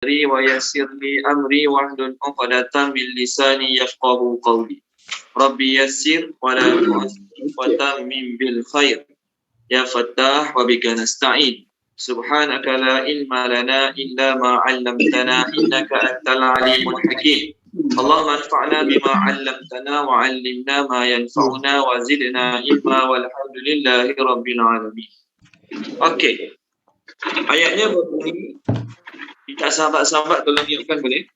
wa yassir li amri wahlul 'uqdatam min lisani yafqahu qawli. Rabbi yassir wa la tu'assir wa tammim bil khair. Ya Fattah wa bika nasta'in. Subhanaka la ilma lana illa ma 'allamtana innaka antal alimul hakim. Allahumma anfa'na bima 'allamtana wa 'allimna ma yanfa'una wa zidna ilma walhamdulillahi rabbil alamin. Okey. Ayatnya berbunyi, minta sahabat-sahabat tolong mute-kan boleh?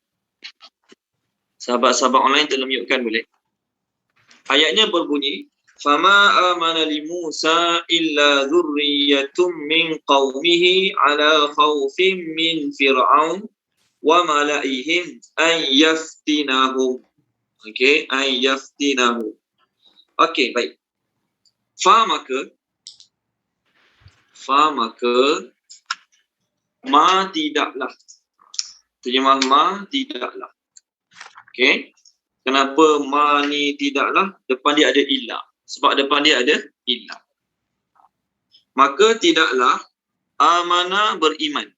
Sahabat-sahabat online tolong mute-kan boleh? Ayatnya berbunyi, fama amana li Musa illa dzurriyyatun min qaumihi ala khaufin min fir'aun wa mala'ihim an yaftinahum. Okey, an yaftinahum. Okey, baik. Fa maka ma tidaklah. Terjemah ma tidaklah. Okey. Kenapa ma ni tidaklah? Depan dia ada illa. Sebab depan dia ada illa. Maka tidaklah amana beriman.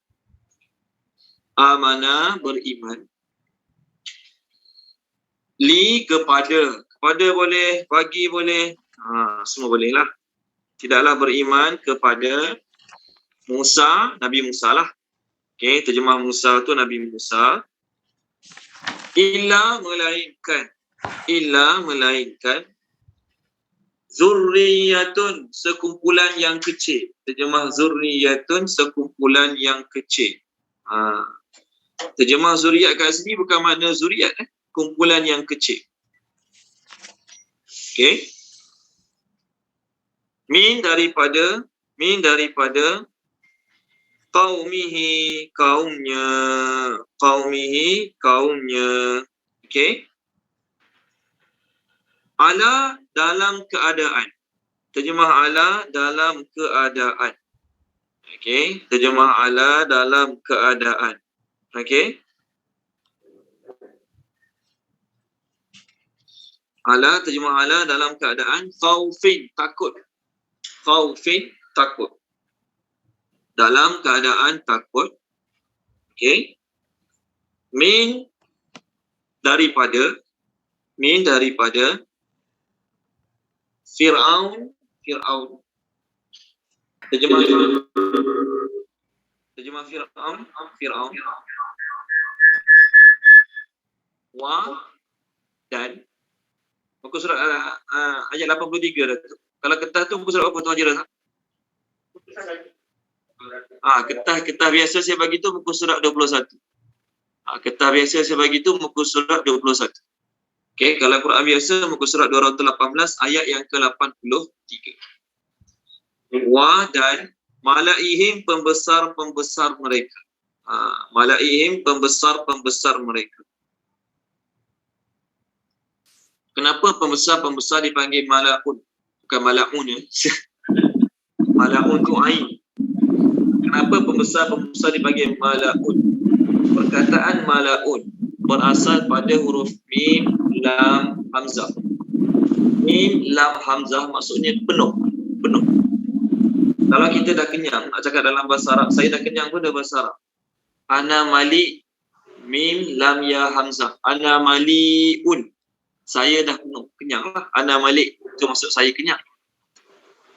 Amana beriman. Li kepada. Kepada boleh, bagi boleh. Semua boleh lah. Tidaklah beriman kepada Musa, Nabi Musa lah. Okey, terjemah Musa tu Nabi Musa. Illa melainkan zurriyatun, sekumpulan yang kecil. Terjemah zurriyatun, sekumpulan yang kecil. Terjemah zuriat kat sini bukan makna zuriat, kumpulan yang kecil. Okey. Min daripada qaumihi, kaumnya. Okey. Ala dalam keadaan. Terjemah ala dalam keadaan. Okey, terjemah ala dalam keadaan. Okey. Ala, terjemah ala dalam keadaan khaufin, takut. Khaufin, takut. Dalam keadaan takut. Okey. Min daripada Fir'aun. Terjemah Fir'aun. Wa dan muka surat ayat 83 dah. Kalau kertas tu muka surat apa Tuan Haji Razak? Kertas biasa saya bagi tu muka surat 21. Kertas biasa saya bagi tu muka surat 21. Okey, kalau Quran biasa muka surat 218 ayat yang ke-83. Wa dan malaihim pembesar-pembesar mereka. Malaihim pembesar-pembesar mereka. Kenapa pembesar-pembesar dipanggil malaun? Bukan malaun ya. Malaun tu ain. Kenapa pembesar-pembesar dipanggil malaun? Perkataan malaun berasal pada huruf mim, lam, hamzah. Mim, lam, hamzah maksudnya penuh. Kalau kita dah kenyang, nak cakap dalam bahasa Arab, saya dah kenyang pun dah bahasa Arab. Ana mali, mim, lam, ya, hamzah. Ana maliun. Saya dah penuh, kenyang lah. Ana malik, itu maksud saya kenyang.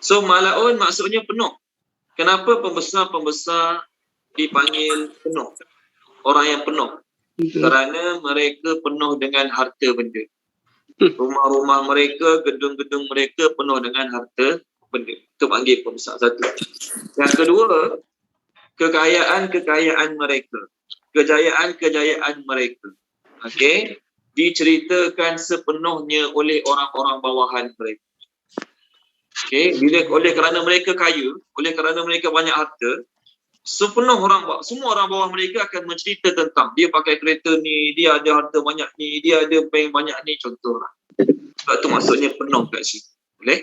So, malaun maksudnya penuh. Kenapa pembesar-pembesar dipanggil penuh? Orang yang penuh. Kerana mereka penuh dengan harta benda. Rumah-rumah mereka, gedung-gedung mereka penuh dengan harta benda. Itu panggil pembesar satu. Yang kedua, kekayaan mereka. Kejayaan mereka. Okey. Diceritakan sepenuhnya oleh orang-orang bawahan mereka. Okey. Oleh kerana mereka kaya, oleh kerana mereka banyak harta, semua orang bawah mereka akan mencerita tentang dia pakai kereta ni, dia ada harta banyak ni, dia ada bank banyak ni, contohlah. Sebab tu maksudnya penuh kat situ. Boleh?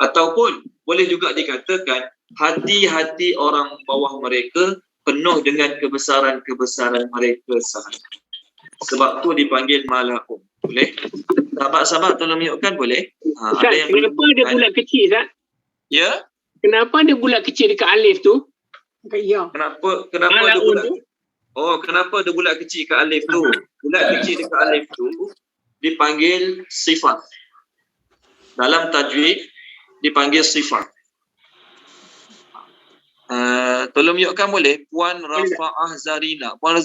Ataupun boleh juga dikatakan hati-hati orang bawah mereka penuh dengan kebesaran-kebesaran mereka sahaja. Sebab tu dipanggil malaun. Boleh? Sahabat-sahabat tolong mute-kan boleh? Ustaz, kenapa ada bulat kecil, Ustaz? Ya? Kenapa ada bulat kecil dekat alif tu? Kenapa ada bulat? Oh, kenapa ada bulat kecil kat alif tu? Bulat kecil dekat alif tu dipanggil sifat. Dalam tajwid dipanggil sifat. Tolong yukkan boleh Puan Rafa'ah Zarina. Puan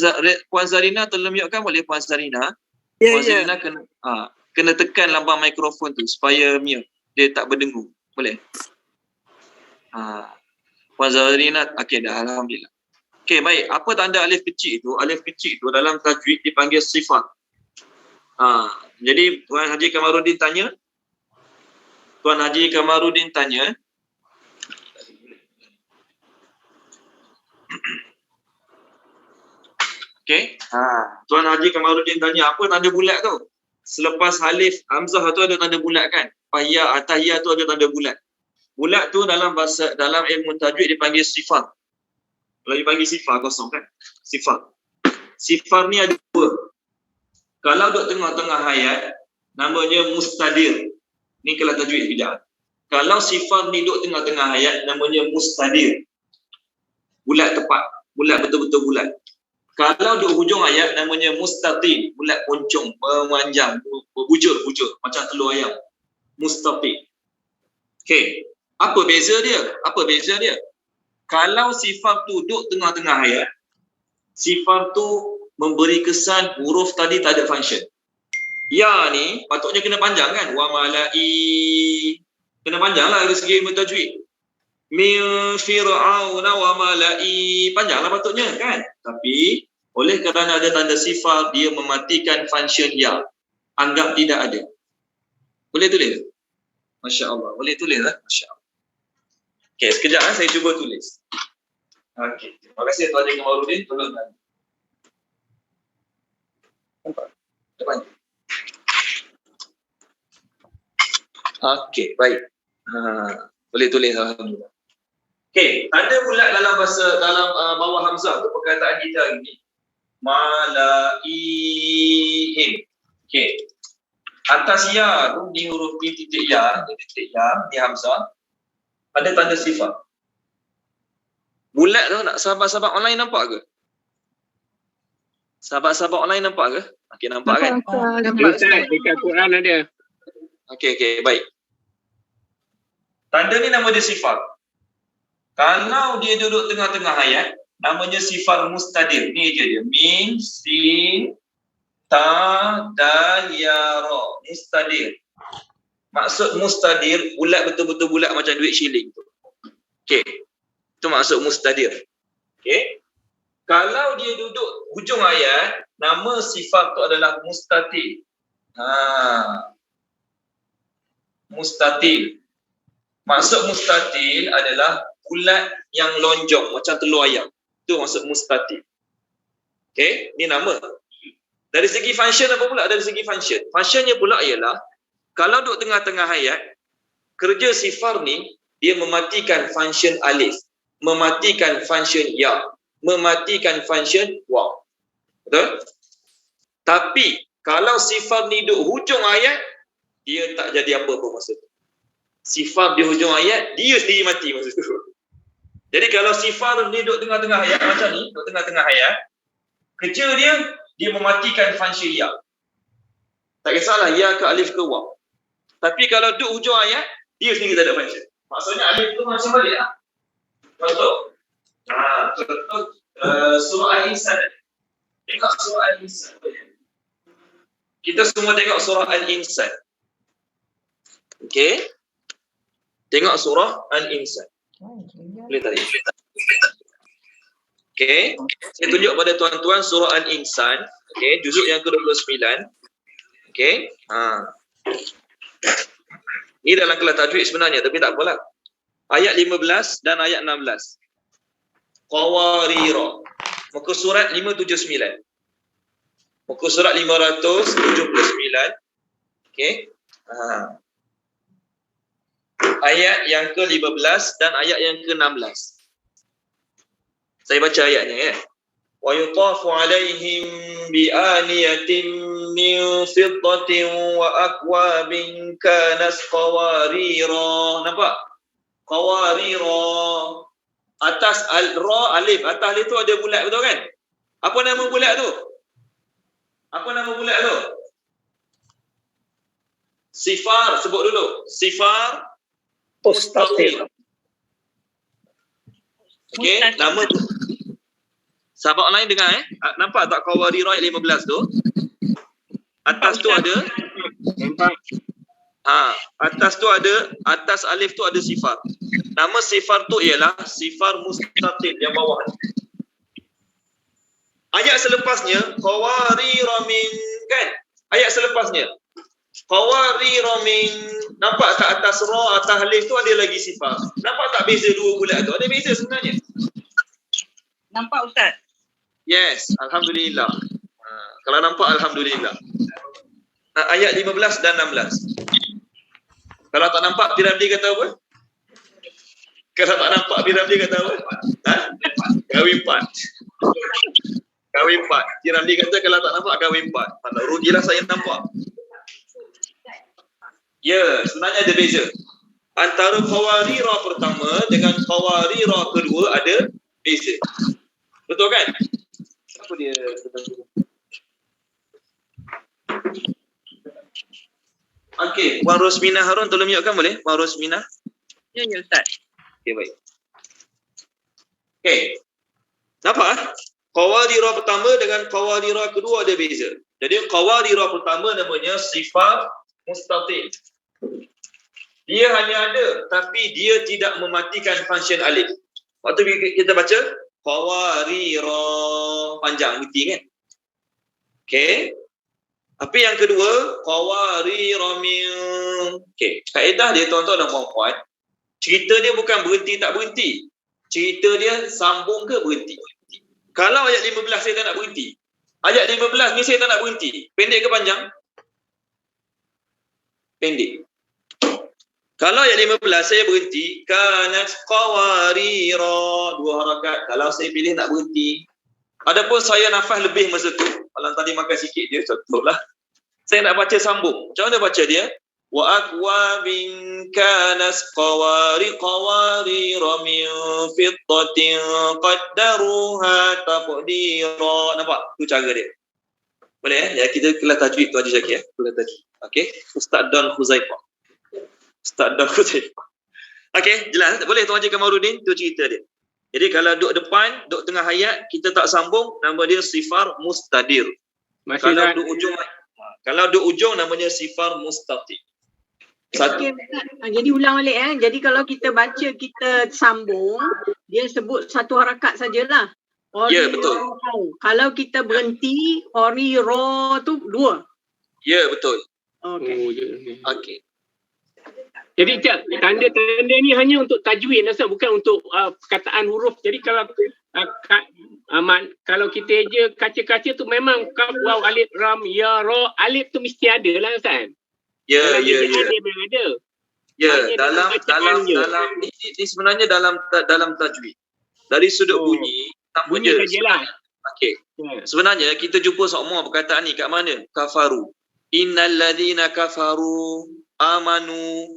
Zarina tolong yukkan boleh Puan Zarina? Puan Zarina kena tekan lambang mikrofon tu supaya mute. Dia tak berdengung. Boleh? Puan Zarina, okey dah, alhamdulillah. Okey, baik. Apa tanda alif kecil itu? Alif kecil itu dalam tajwid dipanggil sifat. Jadi Tuan Haji Kamarudin tanya. Tuan Haji Kamarudin tanya. Okey. Tuan Haji Kamarudin tanya, apa tanda bulat tu? Selepas alif hamzah tu ada tanda bulat kan? Ya, atas ya tu ada tanda bulat. Bulat tu dalam ilmu tajwid dipanggil sifat. Kalau dipanggil sifar kosong kan? Sifar. Sifar ni ada dua. Kalau duduk tengah-tengah ayat, namanya mustadir. Ni kalau tajwid sekejap. Kalau sifar ni duduk tengah-tengah ayat, namanya mustadir. Bulat tepat. Bulat betul-betul bulat. Kalau duduk hujung ayat, namanya mustatil. Bulat poncong, memanjang, berbujur. Macam telur ayam. Mustatil. Okey. Apa beza dia? Kalau sifar tu duduk tengah-tengah ayat, sifar tu memberi kesan huruf tadi tak ada function. Ya ni patutnya kena panjang kan? Wa mala'i. Kena panjang lah dari segi ilmu tajwid. Min fir'auna wa mala'i. Panjang lah patutnya kan? Tapi oleh kerana ada tanda sifar, dia mematikan function ya. Anggap tidak ada. Boleh tulis? Masya Allah. Boleh tulis lah? Masya Allah. Okey, sekejap saya cuba tulis. Okey, terima kasih Tuan Haji Kamarudin. Tolong tanya. Nampak? Depan. Okey, baik. Boleh tulis alhamdulillah. Okey, tanda bulat dalam bawah hamzah tu perkataan kita hari ni. Malaihim. Okey. Atas ya tu di huruf titik ya di hamzah ada tanda sifat. Bulat tu nak sahabat-sahabat online nampak ke? Sahabat-sahabat online nampak ke? Okey, nampak kan? Nampak dekat Quran ada. Okey, baik. Tanda ni nama dia sifat. Kalau dia duduk tengah-tengah ayat, namanya sifat mustadir. Ni je dia. Min, sin, ta, dal, ya, ra. Mustadir. Maksud mustadir, bulat betul-betul bulat macam duit shilling tu. Okey. Itu maksud mustadir. Okey. Kalau dia duduk hujung ayat, nama sifat tu adalah mustatil. Mustatil. Maksud mustatil adalah bulat yang lonjong macam telur ayam. Itu maksud mustatil. Okey, ni nama. Dari segi function apa pula? Dari segi function. Functionnya pula ialah kalau duduk tengah-tengah ayat, kerja sifar ni dia mematikan function alif, mematikan function ya, mematikan function waw. Betul? Tapi kalau sifar ni duduk hujung ayat, dia tak jadi apa-apa masa tu. Sifar di hujung ayat, dia sendiri mati masa tu. Jadi kalau sifar ni duduk tengah-tengah ayat macam ni, duduk tengah-tengah ayat, kerja dia mematikan function ya. Tak kisahlah ya ke alif ke waw. Tapi kalau duduk hujung ayat, dia sendiri tak ada function. Maksudnya alif tu macam balik lah. Contoh. Contoh surah Al-Insan. Tengok surah Al-Insan. Kita semua tengok surah Al-Insan. Okey. Tengok surah Al-Insan. Boleh tak? Okey. Saya tunjuk pada tuan-tuan surah Al-Insan. Okey, juzuk yang ke-29. Okey. Ini dalam kelas tajwid sebenarnya, tapi tak apalah. Ayat 15 dan ayat 16. Qawarira. Muka surat 579. Muka surat 579. Okey. Ayat yang ke-15 dan ayat yang ke-16. Saya baca ayatnya ya. Wa yutafu alaihim bi aniyatin min fiddatin wa akwabin kanas qawarira. Nampak? Qawarira. Atas ra alif, atas alif tu ada bulat betul kan? Apa nama bulat tu? Apa nama bulat tu? Sifar, sebut dulu. Sifar mustatir. Okey, nama sahabat lain dengar Nampak tak Qawarira ayat 15 tu? Atas tu ada Nampak? atas tu ada, atas alif tu ada sifar. Nama sifar tu ialah sifar mustatir yang bawah. Ayat selepasnya Qawarira min, kan? Ayat selepasnya Qawarira min, nampak tak atas ra, atas alif tu ada lagi sifar. Nampak tak beza dua bulat tu? Ada beza sebenarnya. Nampak Ustaz? Yes, alhamdulillah. Kalau nampak alhamdulillah. Ayat 15 dan 16. Kalau tak nampak Piramli kata apa? Kalau tak nampak Piramli kata apa? Kahwin 4. Kahwin 4. Piramli kata kalau tak nampak kahwin 4. Rugilah saya nampak. Ya, sebenarnya ada beza. Antara Qawarira pertama dengan Qawarira kedua ada beza. Betul kan? Apa dia? Okey, Wan Rosmina Harun tolong mute kan boleh? Wan Rosmina. Ya, Ustaz. Okey, baik. Okey. Nampak? Qawarira pertama dengan Qawarira kedua ada beza. Jadi Qawarira pertama namanya sifat mustatir. Dia hanya ada tapi dia tidak mematikan function alif. Waktu kita baca Qawarira panjang berhenti kan? Okey. Tapi yang kedua Qawarira min. Okey, kaedah dia tuan-tuan dan puan-puan, cerita dia bukan berhenti tak berhenti. Cerita dia sambung ke berhenti. Kalau ayat 15 saya tak nak berhenti. Ayat 15 ni saya tak nak berhenti. Pendek ke panjang? Pendek. Kalau ayat 15 saya berhenti, kanat qawarira, 2 harakat. Kalau saya pilih nak berhenti. Adapun saya nafas lebih masa tu, kalau tadi makan sikit dia, contohlah. Saya nak baca sambung. Macam mana baca dia? Wa akwabin kanas qawarira min fiddatin qaddaruha taqdira. Nampak? Tu cara dia. Boleh ya? Kita kelas tajwid tu Haji Syakir ya. Kelas tajwid. Okey. Ustaz Don Huzaifah. Ustaz Don Huzaifah. Okey, jelas. Boleh Tuan Haji Kamarudin, tu cerita dia. Jadi kalau duduk depan, duduk tengah ayat, kita tak sambung, nama dia sifar mustadir. Kalau duduk ujung namanya sifar mustatir. Okay, jadi ulang balik Jadi kalau kita baca, kita sambung, dia sebut satu harakat sajalah. Ya, betul. Kalau kita berhenti, Qawarira tu 2. Ya, betul. Okey. Okey. Jadi tanda-tanda ni hanya untuk tajwid Ustaz, bukan untuk perkataan huruf. Jadi kalau kita je kaca-kaca tu memang kaf, waw, alif, ram, ya, ra, alif tu mesti ada lah Ustaz. Ya. Dia memang ada. Ya, dalam ini sebenarnya dalam tajwid. Dari sudut bunyi, bunyi sajalah. Okey. Sebenarnya kita jumpa semua perkataan ni kat mana? Kafaru. Innal ladzina kafaru amanu.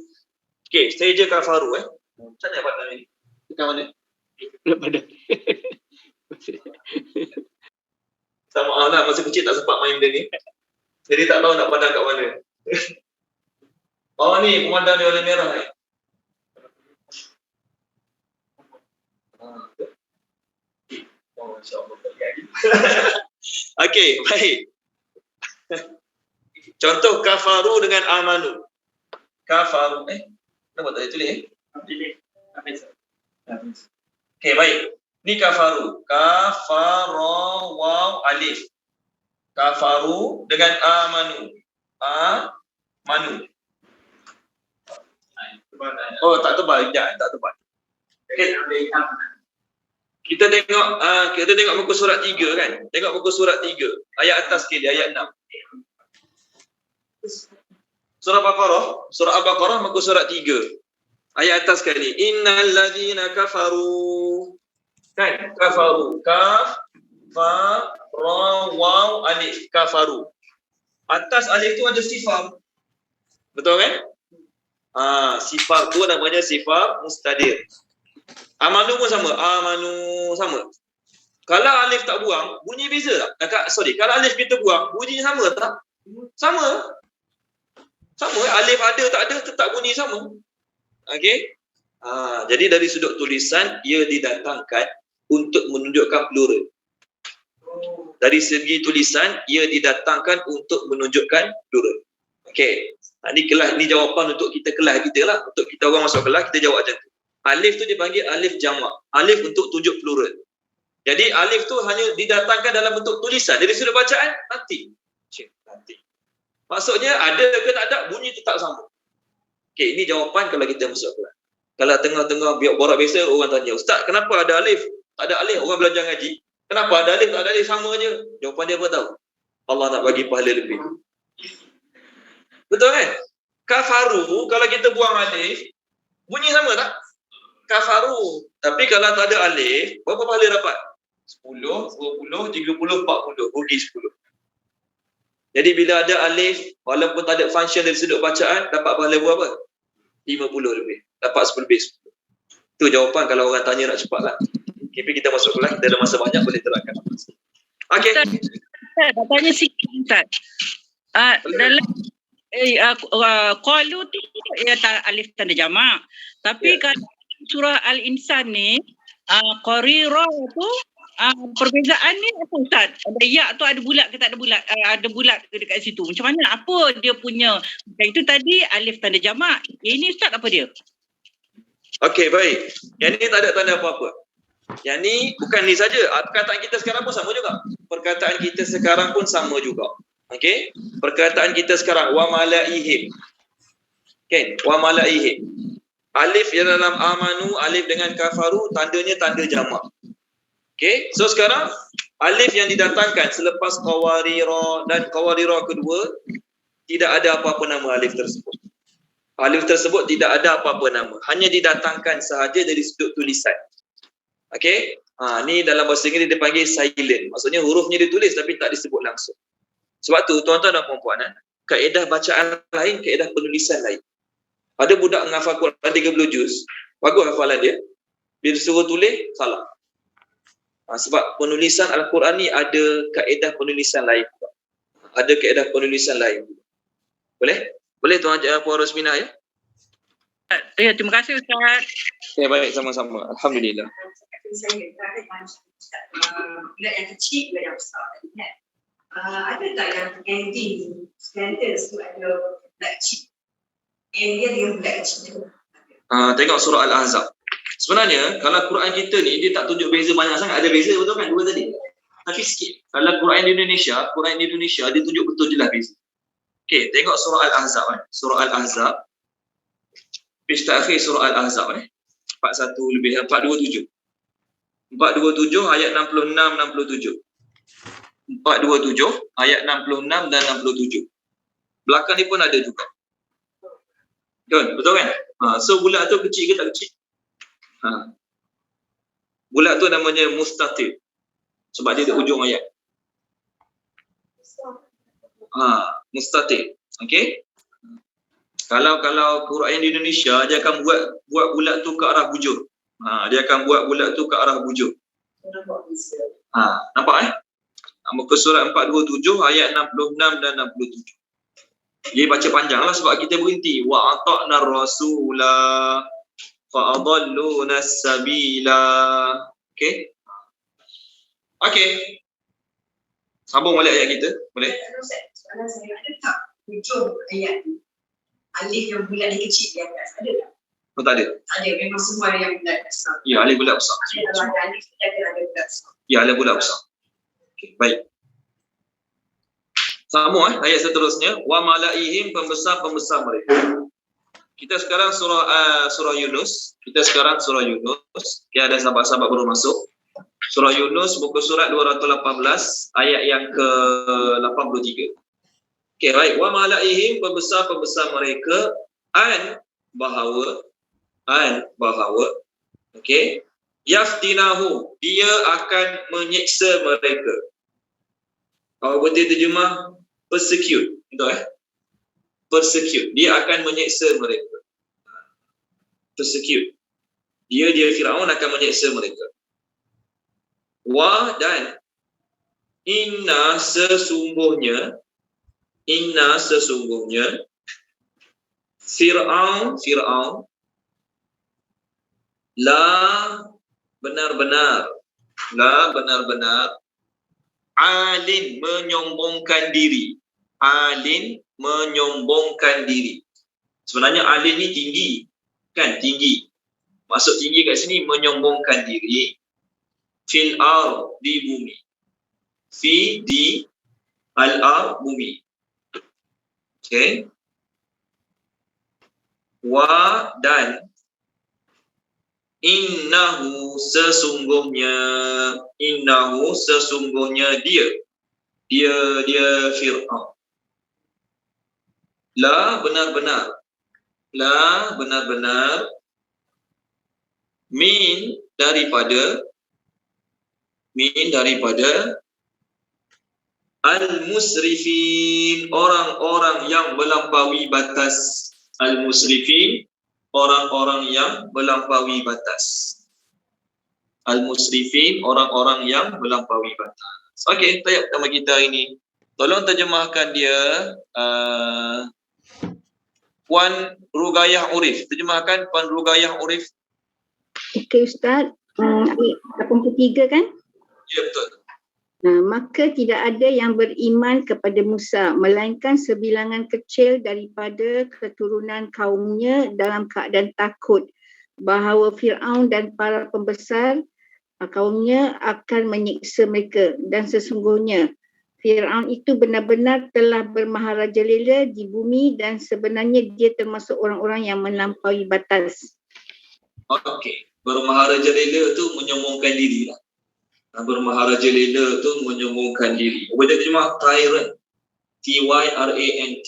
Okey, saya je kafaru Macam mana padan ni? Dekat mana? Padan. Sama lah, masa kecil tak sempat main benda ni. Jadi tak tahu nak pandang kat mana. Oh ni, pemandang dia warna merah ni. Oh, insyaAllah. Okey, baik. Contoh kafaru dengan amanu. Kafaru, kenapa tak tulis Okey, baik. Ni kafaru. Kafara waw alif. Kafaru dengan amanu. Manu. Oh, tak tebal. Sekejap, tak tebal. Okay. Kita tengok muka surat 3 kan. Tengok muka surat 3. Ayat atas sekali, ayat 6. Surah Al-Baqarah muka surat 3. Ayat atas sekali. Innal ladzina kafaru. Kan? Kafaru. Kaf, fa, ra, waw, alif. Kafaru. Atas alif tu ada sifar. Betul kan? Sifar tu namanya sifar mustadir. Amanu pun sama. Amanu sama. Kalau alif tak buang, bunyi beza tak? Kalau alif kita buang, bunyinya sama tak? Sama. Sama, alif ada tak ada tetap bunyi sama. Okey? Jadi dari sudut tulisan, ia didatangkan untuk menunjukkan plural. Dari segi tulisan, ia didatangkan untuk menunjukkan plural. Okey. Ini jawapan untuk kita kelas kita lah. Untuk kita orang masuk kelas, kita jawab macam tu. Alif tu dipanggil alif jamak. Alif untuk tunjuk plural. Jadi alif tu hanya didatangkan dalam bentuk tulisan. Dari sudut bacaan, nanti. Maksudnya ada ke tak ada, bunyi tetap sama. Okey, ini jawapan kalau kita masuk kelas. Kalau tengah-tengah borak biasa, orang tanya, Ustaz, kenapa ada alif? Tak ada alif, orang belajar ngaji. Kenapa ada alif, tak ada alif, sama je. Jawapan dia apa tahu? Allah nak bagi pahala lebih. Betul kan? Kafaru, kalau kita buang alif, bunyi sama tak? Kafaru. Tapi kalau tak ada alif, berapa pahala dapat? 10, 20, 30, 40. Rugi 10. Jadi bila ada alif, walaupun tak ada function dari sudut bacaan, dapat pahala berapa? 50 lebih. Dapat 10 lebih 10. Itu jawapan kalau orang tanya nak cepatlah. Tapi kita masuk kelas, kita ada masa banyak, boleh terangkan. Okey. Ustaz, tanya sikit Ustaz. Dalam qalu tu alif tanda jamak. Tapi kalau surah Al-Insan ni, qarirah tu perbezaan ni apa Ustaz? Ada ya tu ada bulat ke tak ada bulat? Ada bulat ke dekat situ? Macam mana? Apa dia punya? Itu tadi alif tanda jamak. Ini Ustaz apa dia? Okey, baik. Yang ni tak ada tanda apa-apa. Yang ni bukan ni saja. Perkataan kita sekarang pun sama juga. Perkataan kita sekarang pun sama juga. Okey? Perkataan kita sekarang wa malaihim. Okey, wa malaihim. Alif yang dalam amanu, alif dengan kafaru, tandanya tanda jamak. Okey, so sekarang alif yang didatangkan selepas qawarira dan qawarira kedua, tidak ada apa-apa nama alif tersebut. Alif tersebut tidak ada apa-apa nama, hanya didatangkan sahaja dari sudut tulisan. Okey, ni dalam bahasa Inggeris dipanggil silent. Maksudnya hurufnya ditulis tapi tak disebut langsung. Sebab tu tuan-tuan dan puan-puan, kaedah bacaan lain, kaedah penulisan lain. Ada budak menghafal Quran 30 juz, bagus hafalan dia. Bila disuruh tulis, salah. Sebab penulisan Al-Quran ni ada kaedah penulisan lain. Ada kaedah penulisan lain. Boleh? Boleh Tuan Puan Rosmina ya? Ya, terima kasih Ustaz. Ya, baik, sama-sama. Alhamdulillah. Bulat yang kecil, bulat yang besar. Ada tak yang ending sentence tu ada bulat kecil? End dia dengan bulat kecil. Tengok surah Al-Ahzab. Sebenarnya kalau Quran kita ni dia tak tunjuk beza banyak sangat. Ada beza betul kan dua tadi. Tapi sikit. Kalau Quran di Indonesia dia tunjuk betul jelas beza. Okey, tengok surah Al-Ahzab Surah Al-Ahzab. Page terakhir surah Al-Ahzab 41 lebih 427. 427 ayat 66 67. 427 ayat 66 dan 67. Belakang ni pun ada juga. Betul kan? So bulat tu kecil ke tak kecil? Bulat tu namanya mustatir. Sebab dia di ujung ayat. Mustatir. Okey? Kalau Quran di Indonesia dia akan buat bulat tu ke arah bujur. Dia akan buat bulat tu ke arah bujur. Nampak muka surat 427 ayat 66 dan 67. Dia baca panjang lah sebab kita berhenti. Wa ata'na rasula fa adalluna sabila. Okey? Okey. Sambung balik ayat kita. Boleh? Soalan saya, ada tak hujung ayat ni? Alif yang bulat ni kecil di atas, ada tak? Oh, tak ada. Tak ada, memang semua yang bulat besar. Ya, alif bulat besar. Kalau ada alif, kita ada bulat besar. Ya, alif bulat besar. Okey, baik. Sambung ayat seterusnya, wa malaihim, pembesar-pembesar mereka. Kita sekarang surah Yunus. Okey, ada sahabat-sahabat baru masuk. Surah Yunus muka surat 218 ayat yang ke-83. Okey, baik. Wa malaihim, pembesar-pembesar mereka, bahawa okey, yaftinahu, dia akan menyiksa mereka. Kalau berarti terjemah persecute, betul persecute, dia akan menyiksa mereka. Persecute, dia Firaun akan menyiksa mereka. Wa dan inna sesungguhnya Fir'aun la benar-benar alin menyombongkan diri. Sebenarnya alin ni tinggi kan, tinggi. Maksud tinggi kat sini menyombongkan diri. Fil ar, di bumi. Di al-ar, bumi. Okay. Wa dan innahu sesungguhnya dia Fir'aun. La benar-benar min daripada al-musrifin, orang-orang yang melampaui batas. Al-musrifin, orang-orang yang melampaui batas. Al-musrifin, orang-orang yang melampaui batas. Okey, tayap nama kita ini. Tolong terjemahkan dia. Puan Rugayah Urif. Terjemahkan Puan Rugayah Urif. Okey Ustaz, ayat 83 kan? Ya, betul. Maka tidak ada yang beriman kepada Musa melainkan sebilangan kecil daripada keturunan kaumnya dalam keadaan takut bahawa Fir'aun dan para pembesar kaumnya akan menyiksa mereka, dan sesungguhnya Fir'aun itu benar-benar telah bermaharajalela di bumi dan sebenarnya dia termasuk orang-orang yang melampaui batas. Okey, bermaharajalela tu menyombongkan diri lah. Bermaharajalela tu menyombongkan diri. Boleh terjemah tyrant. T-Y-R-A-N-T.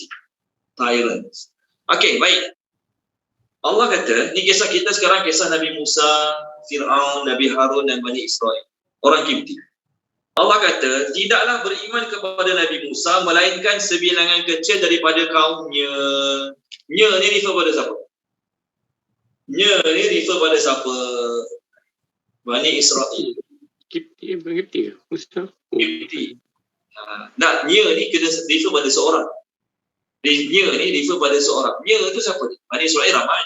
Tyrant. Okey, baik. Allah kata, ni kisah kita sekarang, kisah Nabi Musa, Fir'aun, Nabi Harun dan Bani Israel. Orang Kipti. Allah kata, tidaklah beriman kepada Nabi Musa melainkan sebilangan kecil daripada kaumnya. Nya ni refer pada siapa? Bani Israel. Kipti ke? Musa. Kipti. Nya ni kena refer pada seorang. Nya ni refer pada seorang. Nya tu siapa ni? Bani Israel ramai.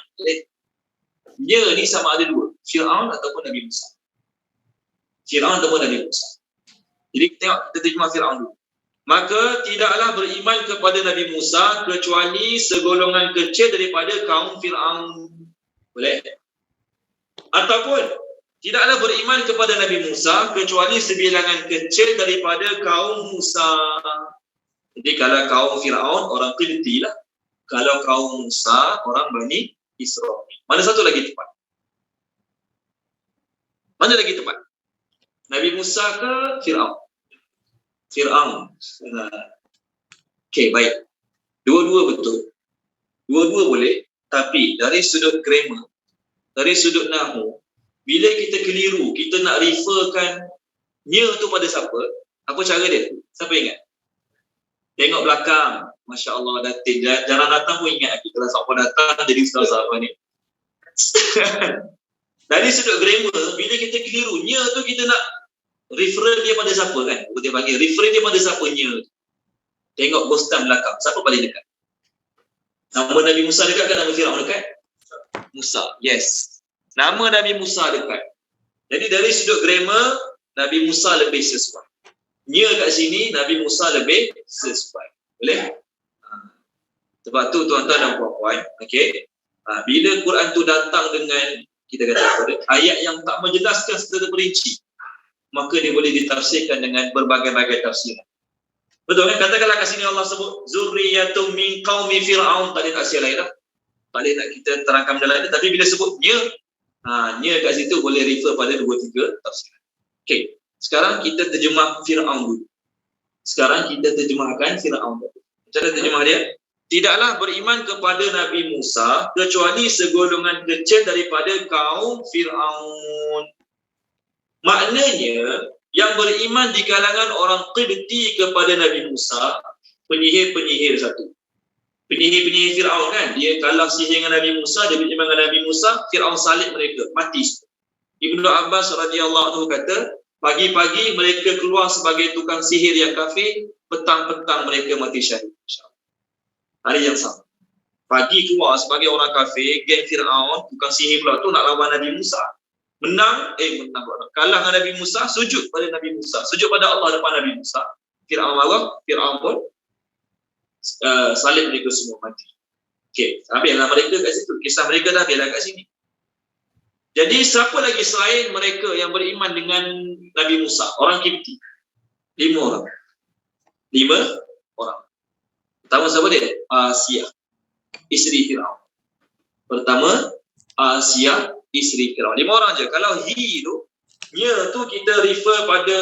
Nya ni sama ada dua. Fir'aun ataupun Nabi Musa. Jadi kita terjemah Fir'aun dulu. Maka tidaklah beriman kepada Nabi Musa kecuali segolongan kecil daripada kaum Fir'aun. Boleh? Ataupun tidaklah beriman kepada Nabi Musa kecuali sebilangan kecil daripada kaum Musa. Jadi kalau kaum Fir'aun, orang Qibti lah. Kalau kaum Musa, orang Bani Israel. Mana satu lagi tepat? Nabi Musa ke Fir'aun? Okey, baik. Dua-dua betul. Dua-dua boleh. Tapi dari sudut grammar, dari sudut nahwu, bila kita keliru, kita nak referkan nya tu pada siapa, apa cara dia? Siapa ingat? Tengok belakang. Masya Allah, Datin. Jarang datang pun ingat kita lah siapa datang jadi ustaz apa ni. Dari sudut grammar, bila kita keliru, nya tu kita nak refer dia pada siapa kan? Kita panggil refer dia pada siapa nya. Tengok bostan belakang. Siapa paling dekat? Nama Nabi Musa dekat kan nama Fir'aun dekat? Musa. Yes. Nama Nabi Musa dekat. Jadi dari sudut grammar, Nabi Musa lebih sesuai. Nya kat sini, Nabi Musa lebih sesuai. Boleh? Sebab tu tuan-tuan dan puan-puan, okey. Bila Quran tu datang dengan kita kata ayat yang tak menjelaskan secara perinci, maka dia boleh ditafsirkan dengan berbagai-bagai tafsiran. Betul kan? Katakanlah kat sini Allah sebut zurriyatum min qaumi fir'aun, tak ada tafsir lain lah. Tak boleh nak kita terangkan benda lain, tapi bila sebut nya kat situ boleh refer pada 2-3 tafsiran. Okey, sekarang kita terjemah Fir'aun dulu. Sekarang kita terjemahkan Fir'aun dulu. Cara terjemah dia, tidaklah beriman kepada Nabi Musa kecuali segolongan kecil daripada kaum Fir'aun. Maknanya, yang beriman di kalangan orang Qibti kepada Nabi Musa, penyihir-penyihir satu. Penyihir-penyihir Fir'aun kan, dia kalah sihir dengan Nabi Musa, dia beriman dengan Nabi Musa, Fir'aun salib mereka, mati. Ibnu Abbas radhiyallahu anhu kata, Pagi-pagi mereka keluar sebagai tukang sihir yang kafir, petang-petang mereka mati syahid. Hari yang sama. Pagi keluar sebagai orang kafir, geng Fir'aun, tukang sihir pula tu nak lawan Nabi Musa. Menang, kalah dengan Nabi Musa, sujud pada Nabi Musa, sujud pada Allah depan Nabi Musa. Fir'aun marah, Fir'aun pun salib mereka semua mati. Okey, habislah mereka kat situ. Kisah mereka dah habislah kat sini. Jadi siapa lagi selain mereka yang beriman dengan Nabi Musa? Orang Kipti. 5 orang. 5 orang. Pertama siapa dia? Asia, isteri Firaun. Pertama, Asia, isteri Firaun. 5 orang je. Kalau he tu, nya tu kita refer pada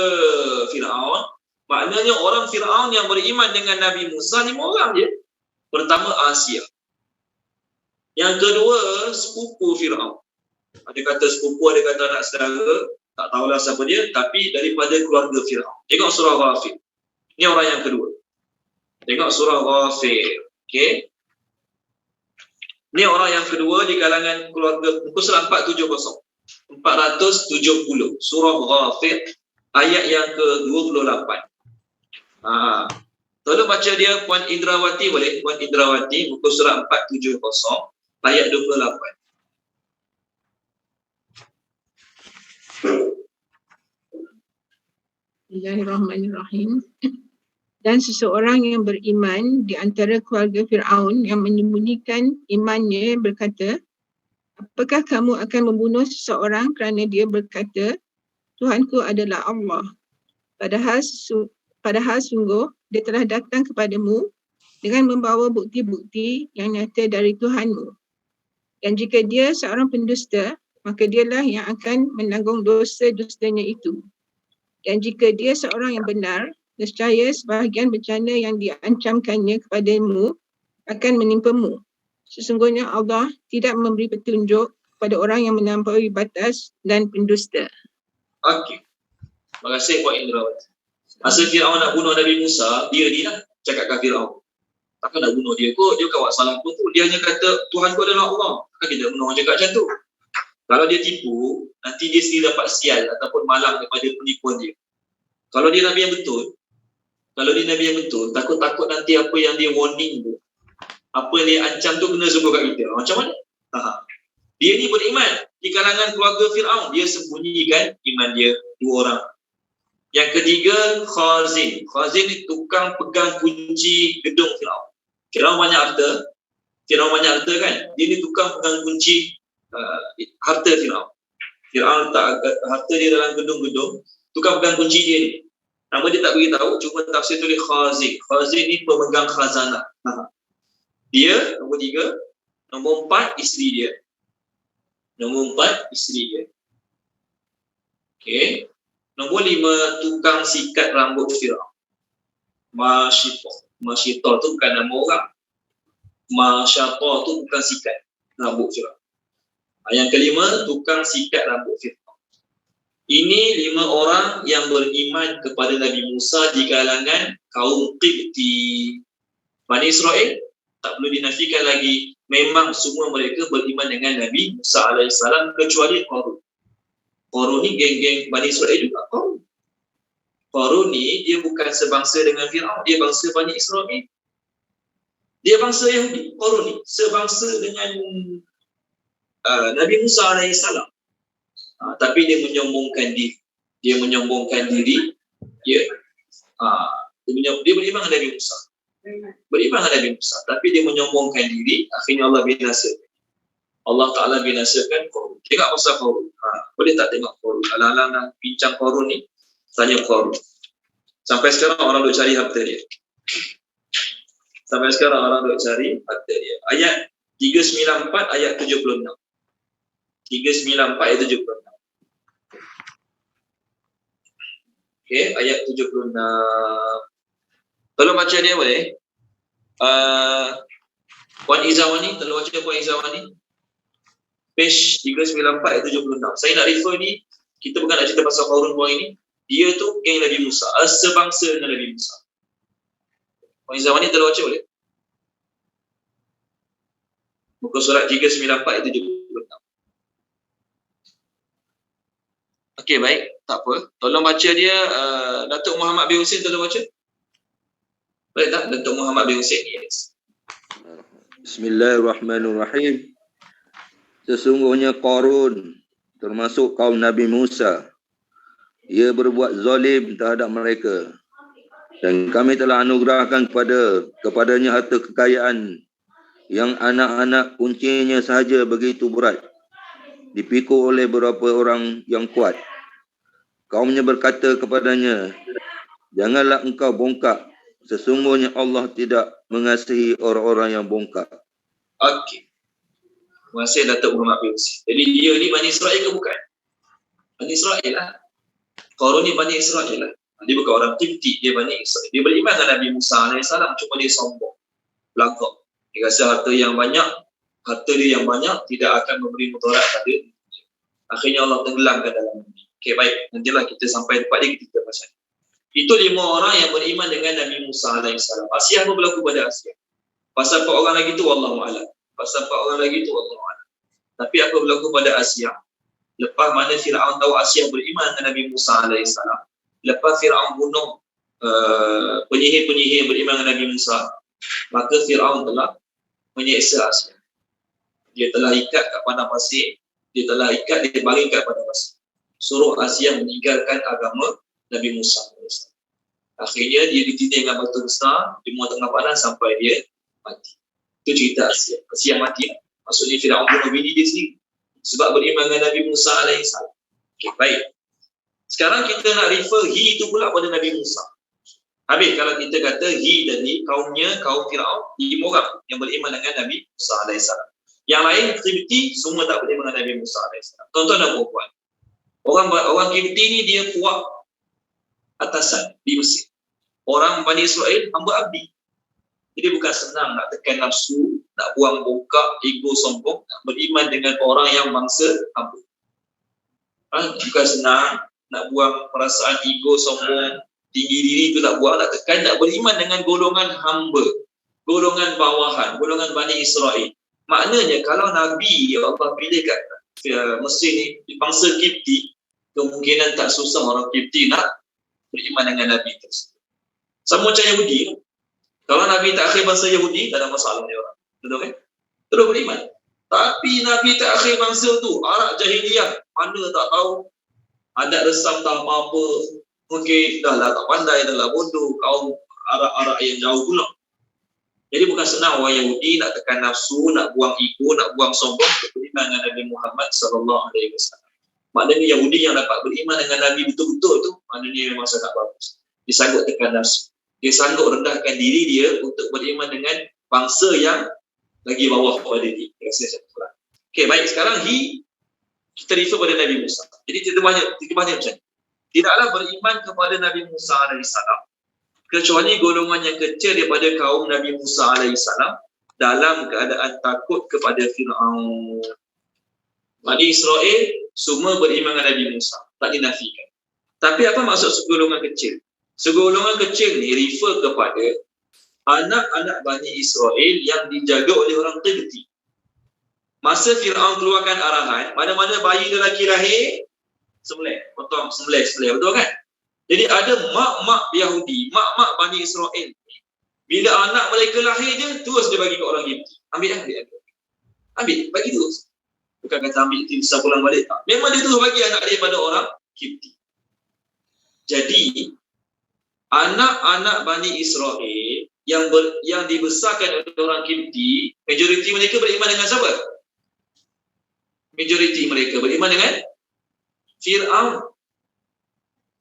Firaun, maknanya orang Firaun yang beriman dengan Nabi Musa 5 orang je. Pertama, Asia. Yang kedua, sepupu Firaun. Ada kata sepupu, ada kata anak saudara, tak tahulah siapa dia, tapi daripada keluarga Firaun. Tengok surah Ghafir. Ini orang yang kedua. Tengok surah Ghafir. Okey. Ini orang yang kedua di kalangan keluarga, muka surat 470. 470. Surah Ghafir ayat yang ke-28. Tolong baca dia Puan Indrawati boleh? Puan Indrawati, muka surat 470 ayat 28. Bismillahirrahmanirrahim. Dan seseorang yang beriman di antara keluarga Fir'aun yang menyembunyikan imannya berkata, apakah kamu akan membunuh seseorang kerana dia berkata, Tuhanku adalah Allah. Padahal sungguh dia telah datang kepadamu dengan membawa bukti-bukti yang nyata dari Tuhanmu. Dan jika dia seorang pendusta, maka dialah yang akan menanggung dosa-dustanya itu. Dan jika dia seorang yang benar, nescaya sebahagian bencana yang diancamkannya kepadamu akan menimpamu. Sesungguhnya Allah tidak memberi petunjuk kepada orang yang melampaui batas dan pendusta. Okey. Terima kasih Puan Indrawati. Masa Firaun nak bunuh Nabi Musa, dia lah cakapkan Firaun. Takkan nak bunuh dia kot, dia bukan buat salah pun tu. Dia hanya kata, Tuhanku adalah Allah. Takkan kita bunuh orang cakap macam tu. Kalau dia tipu, nanti dia sendiri dapat sial ataupun malang daripada penipuan dia. Kalau dia Nabi yang betul, takut-takut nanti apa yang dia warning tu, apa yang dia ancam tu kena semua kat kita. Macam mana? Dia ni beriman di kalangan keluarga Fir'aun. Dia sembunyikan iman dia 2 orang. Yang ketiga, Khazin. Khazin ni tukang pegang kunci gedung Fir'aun. Fir'aun banyak harta kan? Dia ni tukang pegang kunci harta Fir'aun. Fir'aun letak harta dia dalam gedung-gedung, tukang pegang kunci dia ni. Nama dia tak beritahu, cuma tafsir tulis Khazin. Khazin ni pemegang khazanah. Dia, nombor 3. Nombor 4, isteri dia. Okey. Nombor 5, tukang sikat rambut Fir'aun. Masyito tu bukan nama orang. Masyato tu bukan sikat rambut Fir'aun. Yang kelima, tukang sikat rambut Fir'aun. Ini 5 orang yang beriman kepada Nabi Musa di kalangan kaum Qibti. Bani Israel tak perlu dinafikan lagi. Memang semua mereka beriman dengan Nabi Musa AS kecuali Qarun. Qarun ni geng-geng Bani Israel juga. Qarun ni dia bukan sebangsa dengan Fir'aun. Dia bangsa Bani Israel. Dia bangsa Yahudi. Qarun ni sebangsa dengan Nabi Musa AS. Tapi dia menyombongkan diri. Dia beriman dengan Nabi Musa. Tapi dia menyombongkan diri. Akhirnya Allah binasakan. Allah Ta'ala binasakan Qarun. Tengok pasal Qarun. Boleh tak tengok Qarun? Alang-alang nak bincang Qarun ni, tanya Qarun. Sampai sekarang orang duk cari harta dia. Ayat 394 ayat 76. 394 ayat 76. Okey, ayat 76. Tolong baca dia boleh? Puan Izawani, tolong baca Puan Izawani. Page 394 ayat 76. Saya nak refer ni, kita bukan nak cerita pasal Qarun buang ini. Dia tu geng Nabi Musa, sebangsa dengan Nabi Musa. Puan Izawani tolong baca boleh? Muka surat 394 ayat 76. Okey, baik. Tak apa. Tolong baca dia, Datuk Muhammad bin Husin, tolong baca. Baik tak? Datuk Muhammad bin Husin. Yes. Bismillahirrahmanirrahim. Sesungguhnya Qarun termasuk kaum Nabi Musa. Ia berbuat zalim terhadap mereka. Dan kami telah anugerahkan kepadanya harta kekayaan yang anak-anak kuncinya sahaja begitu berat, dipikul oleh beberapa orang yang kuat. Kaumnya berkata kepadanya, janganlah engkau bongkak. Sesungguhnya Allah tidak mengasihi orang-orang yang bongkak. Okey. Terima kasih Datuk Muhammad bin Husin. Jadi dia ni Bani Israel ke bukan? Bani Israel lah. Qarun ni Bani Israel lah. Dia bukan orang Qibti, dia Bani Israel. Dia beriman dengan Nabi Musa AS, cuma dia sombong. Belakang. Dia rasa harta dia yang banyak tidak akan memberi mudarat pada dia. Akhirnya Allah tenggelamkan dalam bumi. Okey, baik. Nantilah kita sampai tempat dia, kita baca. Itu 5 orang yang beriman dengan Nabi Musa AS. Asia apa berlaku pada Asia? Pasal 4 orang lagi tu Wallahu'alam. Tapi apa berlaku pada Asia? Lepas mana Fir'aun tahu Asia beriman dengan Nabi Musa AS, lepas Fir'aun bunuh penyihir-penyihir yang beriman dengan Nabi Musa, maka Fir'aun telah menyeksa Asia. Dia telah ikat kat padang pasir, dia baring kat padang pasir. Suruh Asia meninggalkan agama Nabi Musa AS. Akhirnya dia ditindih dengan batu besar di muat tengah padang sampai dia mati. Itu cerita Asia. Asia mati. Maksudnya Fir'aun bunuh bini dia sendiri sebab beriman dengan Nabi Musa AS. Okay, baik. Sekarang kita nak refer he itu pula pada Nabi Musa. Habis kalau kita kata he dari kaumnya, kaum Fir'aun, 5 orang yang beriman dengan Nabi Musa AS. Yang lain Qibti semua tak beriman dengan Nabi Musa AS. Tuan-tuan dan puan-puan, orang Qibti ni dia kuat atasan di Mesir. Orang Bani Israel hamba abdi. Jadi bukan senang nak tekan nafsu, nak buang bongkak, ego sombong, nak beriman dengan orang yang bangsa hamba. Bukan senang nak buang perasaan ego sombong, tinggi diri tu nak buang, nak tekan, nak beriman dengan golongan hamba, golongan bawahan, golongan Bani Israel. Maknanya kalau Nabi Allah pilih kat Mesir ni, bangsa Qibti, kemungkinan tak susah orang Qibti nak beriman dengan Nabi tersebut. Sama macam Yahudi. Kalau Nabi takhir bangsa Yahudi, tak ada masalah dia orang. Betul kan? Terus beriman. Tapi Nabi takhir bangsa tu, Arab jahiliyah, mana tak tahu, adat resam tak apa-apa, mungkin dah lah tak pandai, dah lah bodoh, kaum Arab yang jauh pula. Jadi bukan senang orang Yahudi nak tekan nafsu, nak buang ego, nak buang sombong, beriman dengan Nabi Muhammad SAW. Maknanya Yahudi yang dapat beriman dengan Nabi betul-betul tu, maknanya memang sangat bagus. Dia sanggup tekan nafsu. Dia sanggup rendahkan diri dia untuk beriman dengan bangsa yang lagi bawah pada dia. Okey, baik. Sekarang kita refer pada Nabi Musa. Jadi kita banyak macam ni. Tidaklah beriman kepada Nabi Musa AS kecuali golongan yang kecil daripada kaum Nabi Musa AS dalam keadaan takut kepada Fir'aun. Bani Israel semua beriman dengan Nabi Musa, tak dinafikan. Tapi apa maksud segolongan kecil? Segolongan kecil ni refer kepada anak-anak Bani Israel yang dijaga oleh orang Qibti. Masa Fir'aun keluarkan arahan, mana-mana bayi lelaki lahir, sembelih, potong, sembelih, betul kan? Jadi ada mak-mak Yahudi, mak-mak Bani Israel. Bila anak mereka lahir je, terus dia bagi ke orang Qibti. Ambil, bagi terus. Bukan kata ambil timsah pulang balik, tak. Memang dia terus bagi anak dia pada orang Qibti. Jadi anak-anak Bani Israel yang dibesarkan oleh orang Qibti, majoriti mereka beriman dengan siapa? Majoriti mereka beriman dengan Fir'aun.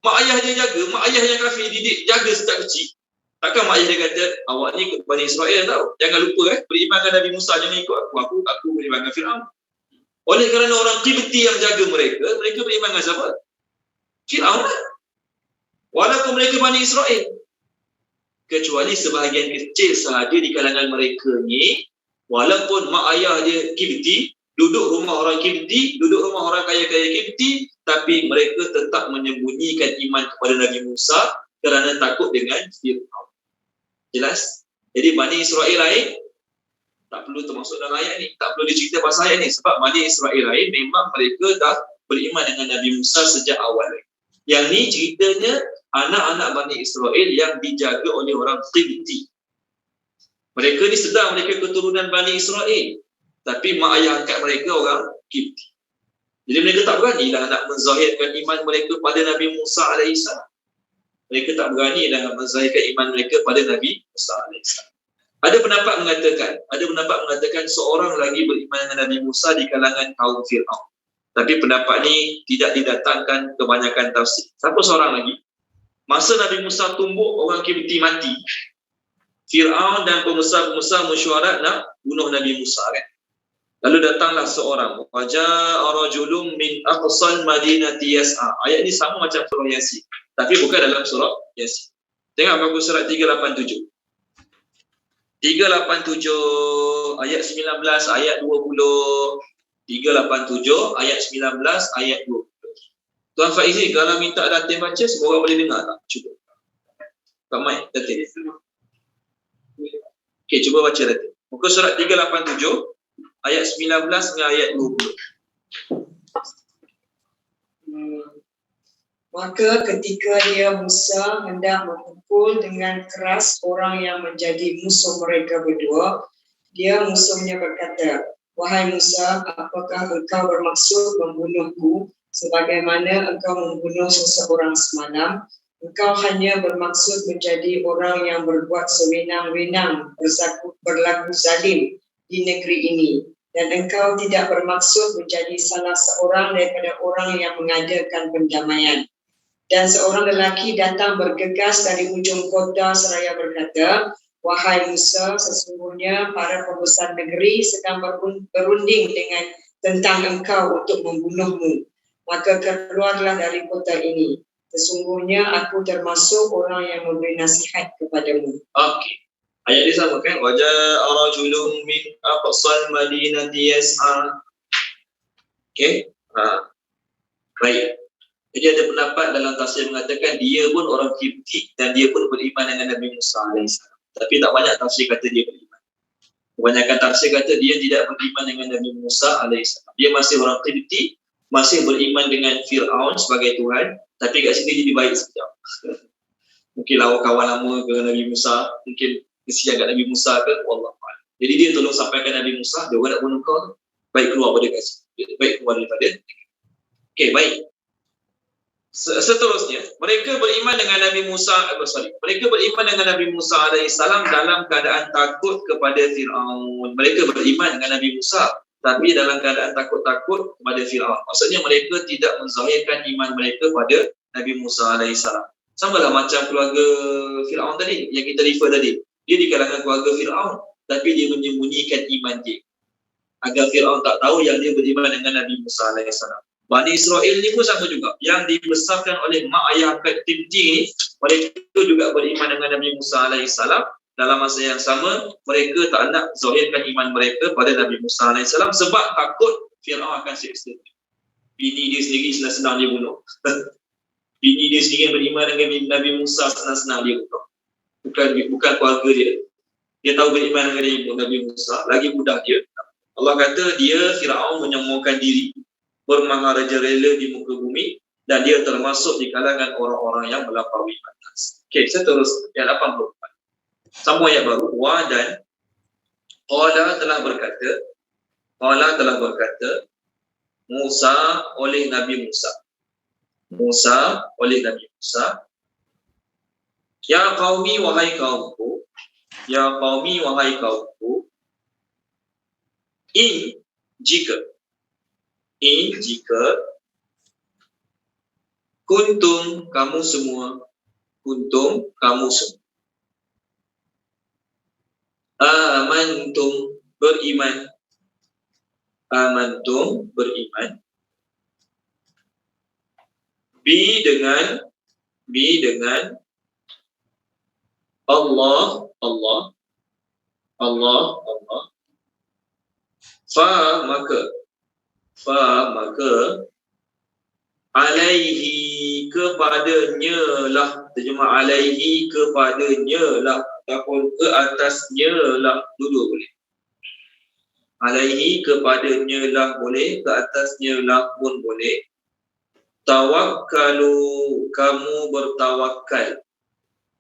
Mak ayah dia jaga, mak ayah yang kafir didik, jaga sejak kecil. Takkan mak ayah dia kata, awak ni ikut Bani Israel tau. Jangan lupa beriman dengan Nabi Musa, jangan ikut aku beriman dengan Fir'aun. Oleh kerana orang Qibti yang jaga mereka beriman dengan siapa? Fir'aun lah. Walaupun mereka Bani Israel. Kecuali sebahagian kecil sahaja di kalangan mereka ni, walaupun mak ayah dia Qibti, duduk rumah orang Qibti, duduk rumah orang kaya-kaya Qibti, tapi mereka tetap menyembunyikan iman kepada Nabi Musa kerana takut dengan Fir'aun. Jelas? Jadi Bani Israel lain, tak perlu termasuk dalam ayat ni, tak perlu dicerita pasal ayat ni, sebab Bani Israel lain memang mereka dah beriman dengan Nabi Musa sejak awal. Yang ni ceritanya anak-anak Bani Israel yang dijaga oleh orang Qibti. Mereka ni sedar mereka keturunan Bani Israel, tapi mak ayah angkat mereka orang Qibti. Jadi mereka tak beranilah nak menzahirkan iman mereka pada Nabi Musa AS. Mereka tak berani dah menzahirkan iman mereka pada Nabi Musa AS. Ada pendapat mengatakan seorang lagi beriman dengan Nabi Musa di kalangan kaum Fir'aun. Tapi pendapat ni tidak didatangkan kebanyakan tafsir. Siapa seorang lagi? Masa Nabi Musa tumbuk, orang Qibti mati. Fir'aun dan pembesar-pembesar mesyuarat nak bunuh Nabi Musa kan. Lalu datanglah seorang, waja'a rajulun min aqsal madinati yas'a. Ayat ni sama macam surah Yasin, tapi bukan dalam surah Yasin. Tengok bagus surat 387. 387 ayat 19 ayat 20. 387 ayat 19 ayat 20. Tuan Faizi, kalau minta Datin baca, semua orang boleh dengar tak? Cuba. Kak Mai, Datin. Okey, cuba baca Datin. Muka surat 387 ayat 19 dengan ayat 20. Maka ketika dia Musa hendak memukul dengan keras orang yang menjadi musuh mereka berdua, dia musuhnya berkata, "Wahai Musa, apakah engkau bermaksud membunuhku sebagaimana engkau membunuh seseorang semalam? Engkau hanya bermaksud menjadi orang yang berbuat sewenang-wenang, berlaku zalim di negeri ini. Dan engkau tidak bermaksud menjadi salah seorang daripada orang yang mengadakan pendamaian." Dan seorang lelaki datang bergegas dari ujung kota seraya berkata, "Wahai Musa, sesungguhnya para pembesar negeri sedang berunding tentang engkau untuk membunuhmu. Maka keluarlah dari kota ini. Sesungguhnya aku termasuk orang yang memberi nasihat kepadamu." Okey. Ayat dia sama kan? Waja'a rajulun min aqsal madinati yas'a. Okey. Baik. Jadi ada pendapat dalam tafsir mengatakan dia pun orang Qibti dan dia pun beriman dengan Nabi Musa AS. Tapi tak banyak tafsir kata dia beriman. Kebanyakan tafsir kata dia tidak beriman dengan Nabi Musa AS. Dia masih orang Qibti, masih beriman dengan Fir'aun sebagai Tuhan, tapi kat sini jadi baik sekejap. Mungkin lawan kawan lama ke Nabi Musa, mungkin kesian kat Nabi Musa ke, wallahualam. Jadi dia tolong sampaikan Nabi Musa, dia orang nak bunuh kau, baik keluar pada kasih. Baik keluar daripada. Okey, baik. Seterusnya, mereka beriman dengan Nabi Musa, mereka beriman dengan Nabi Musa AS dalam keadaan takut kepada Fir'aun. Mereka beriman dengan Nabi Musa, tapi dalam keadaan takut-takut kepada Fir'aun. Maksudnya mereka tidak menzahirkan iman mereka pada Nabi Musa AS. Sama lah macam keluarga Fir'aun tadi, yang kita refer tadi. Dia di kalangan keluarga Fir'aun, tapi dia menyembunyikan iman dia, agar Fir'aun tak tahu yang dia beriman dengan Nabi Musa AS. Bani Israel ni pun sama juga. Yang dibesarkan oleh mak ayah angkat Qibti ni, mereka juga beriman dengan Nabi Musa AS. Dalam masa yang sama, mereka tak nak zahirkan iman mereka pada Nabi Musa AS sebab takut Fir'aun akan siksa. Bini dia sendiri senang-senang dia bunuh. Bini dia sendiri beriman dengan Nabi Musa, senang-senang dia bunuh. Bukan keluarga dia. Dia tahu beriman dengan Nabi Musa, lagi mudah dia. Allah kata dia, Fir'aun, menyombongkan diri, bermaharaja di muka bumi, dan dia termasuk di kalangan orang-orang yang melampaui batas. Okey, seterusnya ayat 84. Sambung ayat baru. Wa dan Qala telah berkata Musa oleh Nabi Musa. Ya qaumi, wahai kaumku. Jika kuntum kamu semua amantum beriman bi dengan Allah fa maka alaihi kepadanya lah, terjemah alaihi kepadanya lah ataupun ke atasnya lah, dua-dua boleh. Alaihi kepadanya lah boleh, ke atasnya lah pun boleh. Tawakkalu, kamu bertawakal.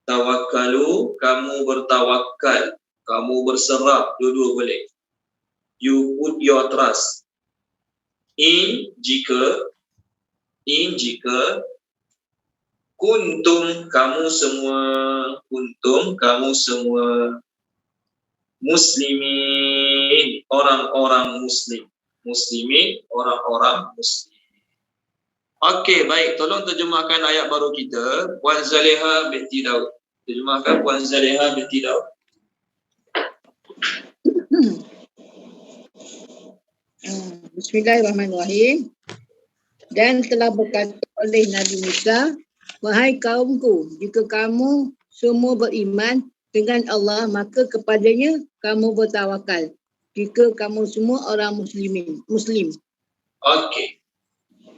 Tawakkalu, kamu bertawakal. Kamu berserah, dua-dua boleh. You put your trust. Jika kuntum, kamu semua muslimin, orang-orang muslim. Muslimin, orang-orang muslim. Okey, baik. Tolong terjemahkan ayat baru kita. Puan Zaleha binti Daud. Terjemahkan Puan Zaleha binti Daud. Bismillahirrahmanirrahim. Dan telah berkata oleh Nabi Musa, wahai kaumku, jika kamu semua beriman dengan Allah, maka kepadanya kamu bertawakal. Jika kamu semua orang Muslim. Okey.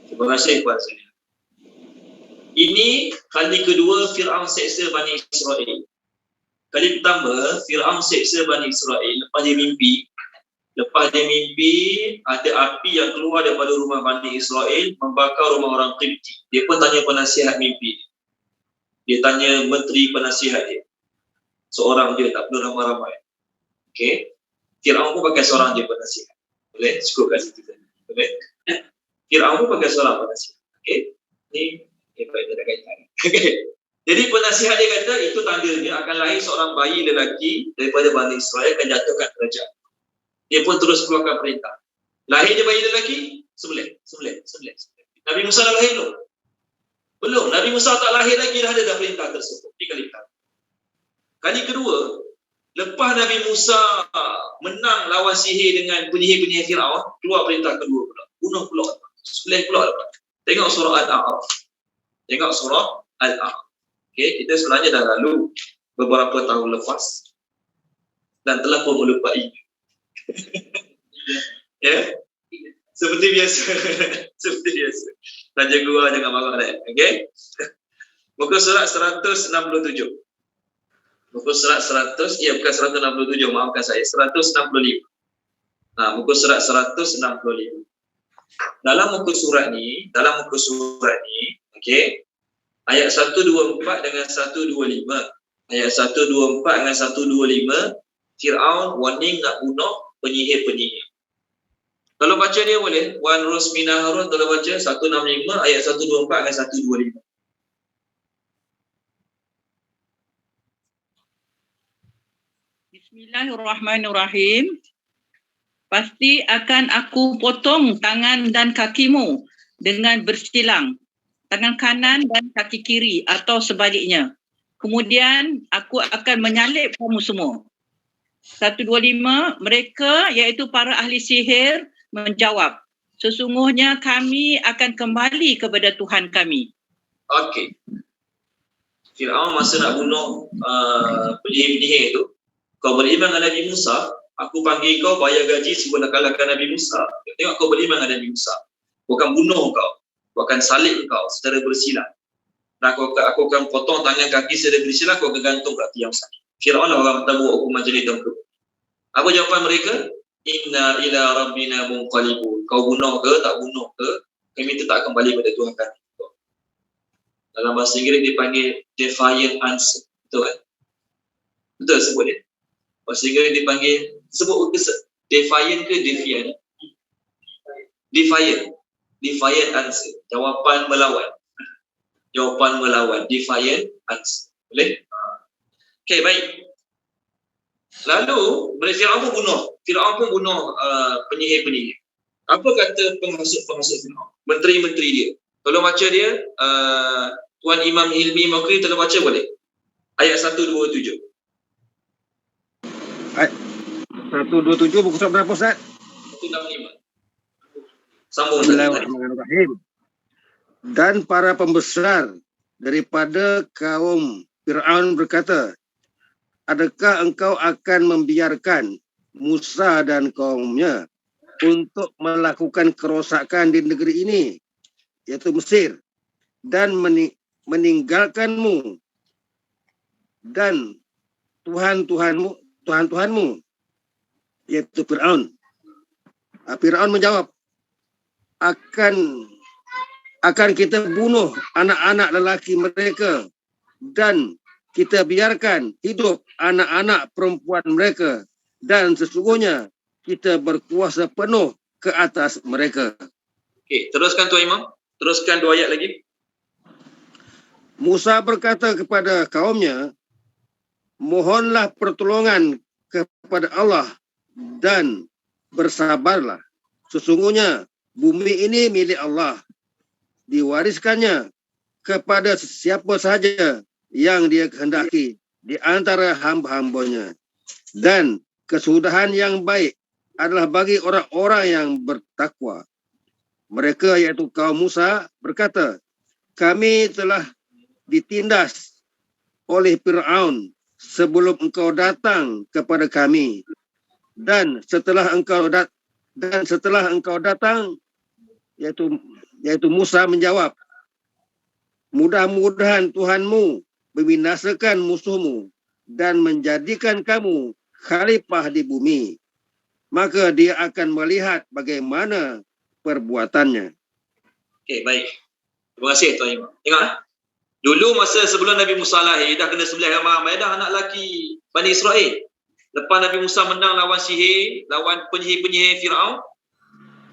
Terima kasih Puan Zaleha. Ini kali kedua Fir'aun seksa Bani Israel. Kali pertama, Fir'aun seksa Bani Israel lepas dia mimpi. Ada api yang keluar daripada rumah Bani Israel membakar rumah orang Qibti. Dia pun tanya penasihat mimpi. Dia tanya menteri penasihat dia. Seorang dia, tak perlu ramai-ramai. Okey. Fir'aun pun pakai seorang dia penasihat. Boleh? Cukup kat situ. Boleh? Fir'aun pun pakai seorang penasihat. Okey. Ini baik tak kaitan. Okey. Jadi penasihat dia kata itu tandanya akan lahir seorang bayi lelaki daripada Bani Israel akan jatuhkan kerajaan. Dia pun terus keluarkan perintah. Lahirnya bayi lelaki, sembelih. Nabi Musa dah lahir belum? Belum. Nabi Musa tak lahir lagi dah ada dah perintah tersebut. Ini kali pertama. Kali kedua, lepas Nabi Musa menang lawan sihir dengan penyihir-penyihir Fir'aun, keluar perintah kedua pula. Bunuh pula. Sembelih pula. Tengok surah Al-A'raf. Okey, kita sebenarnya dah lalu beberapa tahun lepas dan telah pun melupai. Ya, seperti biasa. Raja gua jangan marah dah. Okey. Muka surat 167. Muka surat 100, bukan 167, maafkan saya, 165. Muka surat 165. Dalam muka surat ni, okey. Ayat 124 dengan 125. Ayat 124 dengan 125, Fir'aun warning nak bunuh penyihir-penyihir. Kalau baca dia boleh, Wan Rosmina Harun tolong baca 165 ayat 124 dengan 125. Bismillahirrahmanirrahim. Pasti akan aku potong tangan dan kakimu dengan bersilang, tangan kanan dan kaki kiri atau sebaliknya. Kemudian aku akan menyalib kamu semua. 125, mereka iaitu para ahli sihir menjawab, sesungguhnya kami akan kembali kepada Tuhan kami. Okey. Fir'aun masa nak bunuh penyihir-penyihir itu, kau beriman dengan Nabi Musa, aku panggil kau bayar gaji sebelum nak kalahkan Nabi Musa. Tengok kau beriman dengan Nabi Musa. Aku akan bunuh kau. Aku akan salib kau secara bersilang. Dan aku akan potong tangan kaki secara bersilang, aku akan gantung kat tiang sakit. Fir'aun lah orang pertama buat hukuman jadi dahulu. Apa jawapan mereka? Inna ila rabbina munqalibun. Kau bunuh ke, tak bunuh ke, kami tetap kembali pada Tuhan kami. Dalam bahasa Inggeris dipanggil defiant answer. Betul kan? Betul sebut dia. Bahasa Inggeris dipanggil, sebut defiant ke defiant? Defiant answer. Jawapan melawan. Defiant answer. Boleh? Okey, baik. Lalu Fir'aun pun bunuh penyihir-penyihir. Apa kata penghasut Fir'aun? Menteri-menteri dia. Tolong baca dia, Tuan Imam Hilmi Mokri, tolong baca boleh? Ayat 127. Ayat 127 buku surat berapa Ustaz? 165. Sambung. Bismillahirrahmanirrahim. Dan para pembesar daripada kaum Fir'aun berkata, adakah engkau akan membiarkan Musa dan kaumnya untuk melakukan kerosakan di negeri ini, yaitu Mesir, dan meninggalkanmu dan Tuhan-Tuhanmu, yaitu Fir'aun. Fir'aun menjawab, akan akan kita bunuh anak-anak lelaki mereka dan kita biarkan hidup anak-anak perempuan mereka dan sesungguhnya kita berkuasa penuh ke atas mereka. Okey, teruskan Tuan Imam. Teruskan 2 ayat lagi. Musa berkata kepada kaumnya, mohonlah pertolongan kepada Allah dan bersabarlah. Sesungguhnya bumi ini milik Allah. Diwariskannya kepada siapa sahaja yang dia kehendaki di antara hamba-hambanya. Dan kesudahan yang baik adalah bagi orang-orang yang bertakwa. Mereka iaitu kaum Musa berkata, kami telah ditindas oleh Fir'aun sebelum engkau datang kepada kami. Dan setelah engkau datang, yaitu Musa menjawab, mudah-mudahan Tuhanmu membinasakan musuhmu dan menjadikan kamu khalifah di bumi. Maka dia akan melihat bagaimana perbuatannya. Okey, baik. Terima kasih Tuan Imam. Tengok dulu masa sebelum Nabi Musa lahir dah kena sembelih ramai dah anak lelaki Bani Israel. Lepas Nabi Musa menang lawan penyihir Firaun,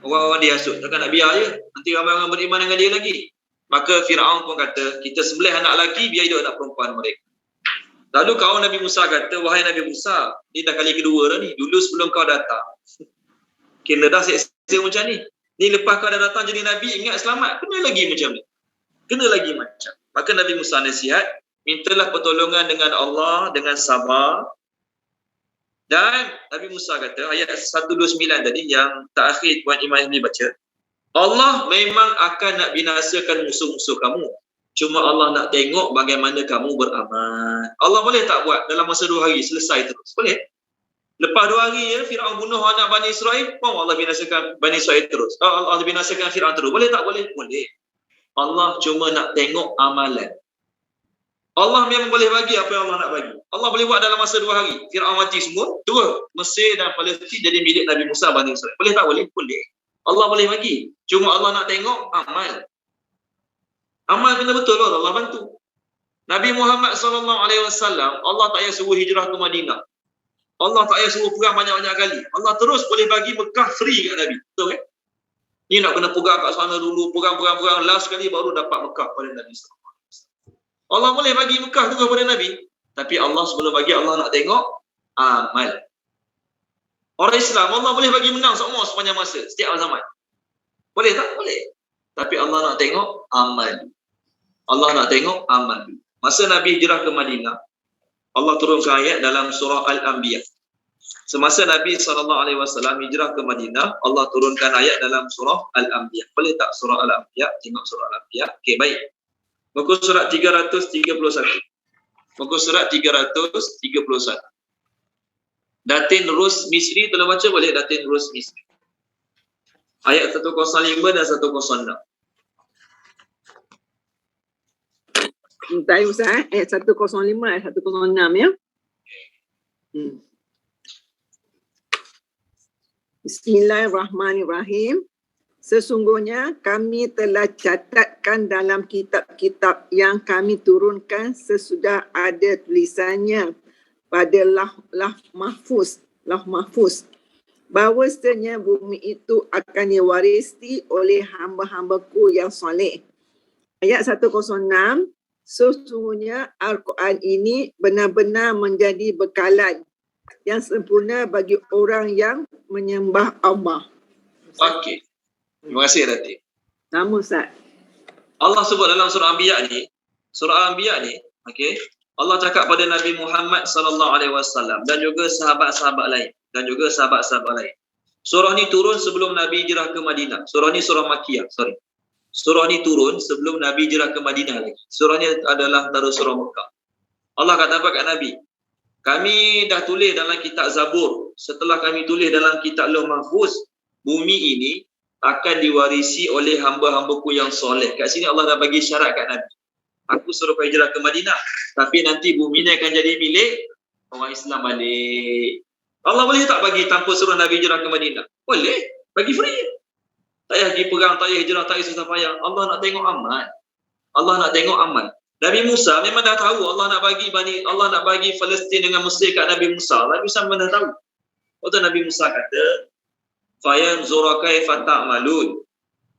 orang-orang dia hasut, takkan nak biar je, nanti ramai orang beriman dengan dia lagi. Maka Firaun pun kata, kita sembelih anak lelaki, biar hidup anak perempuan mereka. Lalu kaum Nabi Musa kata, wahai Nabi Musa, ni dah kali kedua dah ni, dulu sebelum kau datang kena dah seksa macam ni. Ni lepas kau dah datang jadi Nabi, ingat selamat, kena lagi macam ni. Maka Nabi Musa nasihat, mintalah pertolongan dengan Allah dengan sabar. Dan Nabi Musa kata, ayat 129 tadi yang terakhir Tuan Imam ni baca, Allah memang akan nak binasakan musuh-musuh kamu. Cuma Allah nak tengok bagaimana kamu beramal. Allah boleh tak buat dalam masa 2 hari selesai terus? Boleh. Lepas 2 hari ya, Firaun bunuh anak Bani Israel, pun Allah binasakan Bani Israel terus. Allah binasakan Firaun terus. Boleh tak? Boleh. Boleh. Allah cuma nak tengok amalan. Allah memang boleh bagi apa yang Allah nak bagi. Allah boleh buat dalam masa 2 hari. Firaun mati semua. 2. Mesir dan Palestin jadi milik Nabi Musa Bani Israel. Boleh tak? Boleh. Boleh. Allah boleh bagi. Cuma Allah nak tengok amal. Amal kena betul lah, Allah bantu. Nabi Muhammad SAW, Allah tak payah suruh hijrah ke Madinah. Allah tak payah suruh perang banyak-banyak kali. Allah terus boleh bagi Mekah free kat Nabi. Betul kan? Ni nak kena pegang kat sana dulu, pegang, last sekali baru dapat Mekah pada Nabi SAW. Allah boleh bagi Mekah tu kepada Nabi. Tapi Allah sebelum bagi, Allah nak tengok amal. Orang Islam, Allah boleh bagi menang semua sepanjang masa, setiap zaman. Boleh tak? Boleh. Tapi Allah nak tengok amal. Allah nak tengok amal. Masa Nabi hijrah ke Madinah, Allah turunkan ayat dalam surah Al-Anbiya. Semasa Nabi SAW hijrah ke Madinah, Allah turunkan ayat dalam surah Al-Anbiya. Boleh tak surah Al-Anbiya? Tengok surah Al-Anbiya. Okey, baik. Muka surat 331. Muka surat 331. Datin Rus Misri, telah baca boleh Datin Rus Misri. Ayat 105 dan 106. Bentar Ustaz, ayat 105, ayat 106 ya. Bismillahirrahmanirrahim. Sesungguhnya kami telah catatkan dalam kitab-kitab yang kami turunkan sesudah ada tulisannya pada Lauh Mahfuz. Bahawasanya bumi itu akan diwarisi oleh hamba-hambaku yang soleh. Ayat 106, sesungguhnya Al-Quran ini benar-benar menjadi bekalan yang sempurna bagi orang yang menyembah Allah. Okey. Terima kasih Datin. Sama Ustaz. Allah sebut dalam surah Anbiya ni, okey. Allah cakap pada Nabi Muhammad SAW dan juga sahabat-sahabat lain. Surah ni turun sebelum Nabi hijrah ke Madinah. Surah ni surah Makkiyah, Surah ni turun sebelum Nabi hijrah ke Madinah lagi. Surah ni adalah antara surah Mekah. Allah kata apa kat Nabi? Kami dah tulis dalam kitab Zabur. Setelah kami tulis dalam kitab Lauh Mahfuz, bumi ini akan diwarisi oleh hamba-hambaku yang soleh. Kat sini Allah dah bagi syarat kat Nabi. Aku suruh kau hijrah ke Madinah, tapi nanti bumi ni akan jadi milik orang Islam balik. Allah boleh tak bagi tanpa suruh Nabi hijrah ke Madinah? Boleh, bagi free. Tak payah pergi perang, tak payah hijrah, tak payah susah payah. Allah nak tengok amal. Allah nak tengok amal. Nabi Musa memang dah tahu Allah nak bagi Palestin dengan Mesir kat Nabi Musa. Nabi Musa memang dah tahu. Waktu Nabi Musa kata, "Fayan zurakai fata'malun."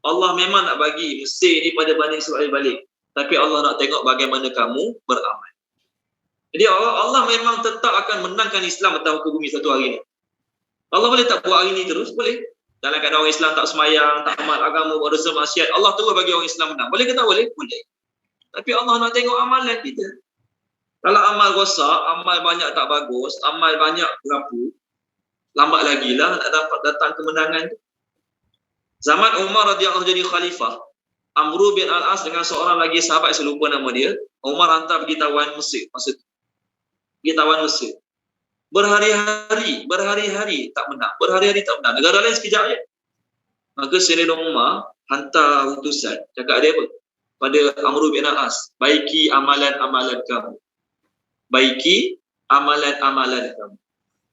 Allah memang nak bagi Mesir ni pada Bani Israel balik. Tapi Allah nak tengok bagaimana kamu beramal. Jadi Allah memang tetap akan menangkan Islam atas muka bumi satu hari ni. Allah boleh tak buat hari ni terus? Boleh. Dalam keadaan orang Islam tak semayang, tak amal agama, buat dosa maksiat, Allah terus bagi orang Islam menang. Boleh ke tak boleh? Boleh. Tapi Allah nak tengok amalan kita. Kalau amal rosak, amal banyak tak bagus, amal banyak rapuh, lambat lagi lah nak dapat datang kemenangan tu. Zaman Umar radhiyallahu jadi khalifah, Amru bin Al-As dengan seorang lagi sahabat, saya lupa nama dia, Umar hantar pergi tawan Mesir masa tu. Pergi tawan Mesir. Berhari-hari tak menang. Negara lain sekejap je. Maka Sayyidina Umar hantar utusan, cakap dia apa? Pada Amru bin Al-As, baiki amalan-amalan kamu.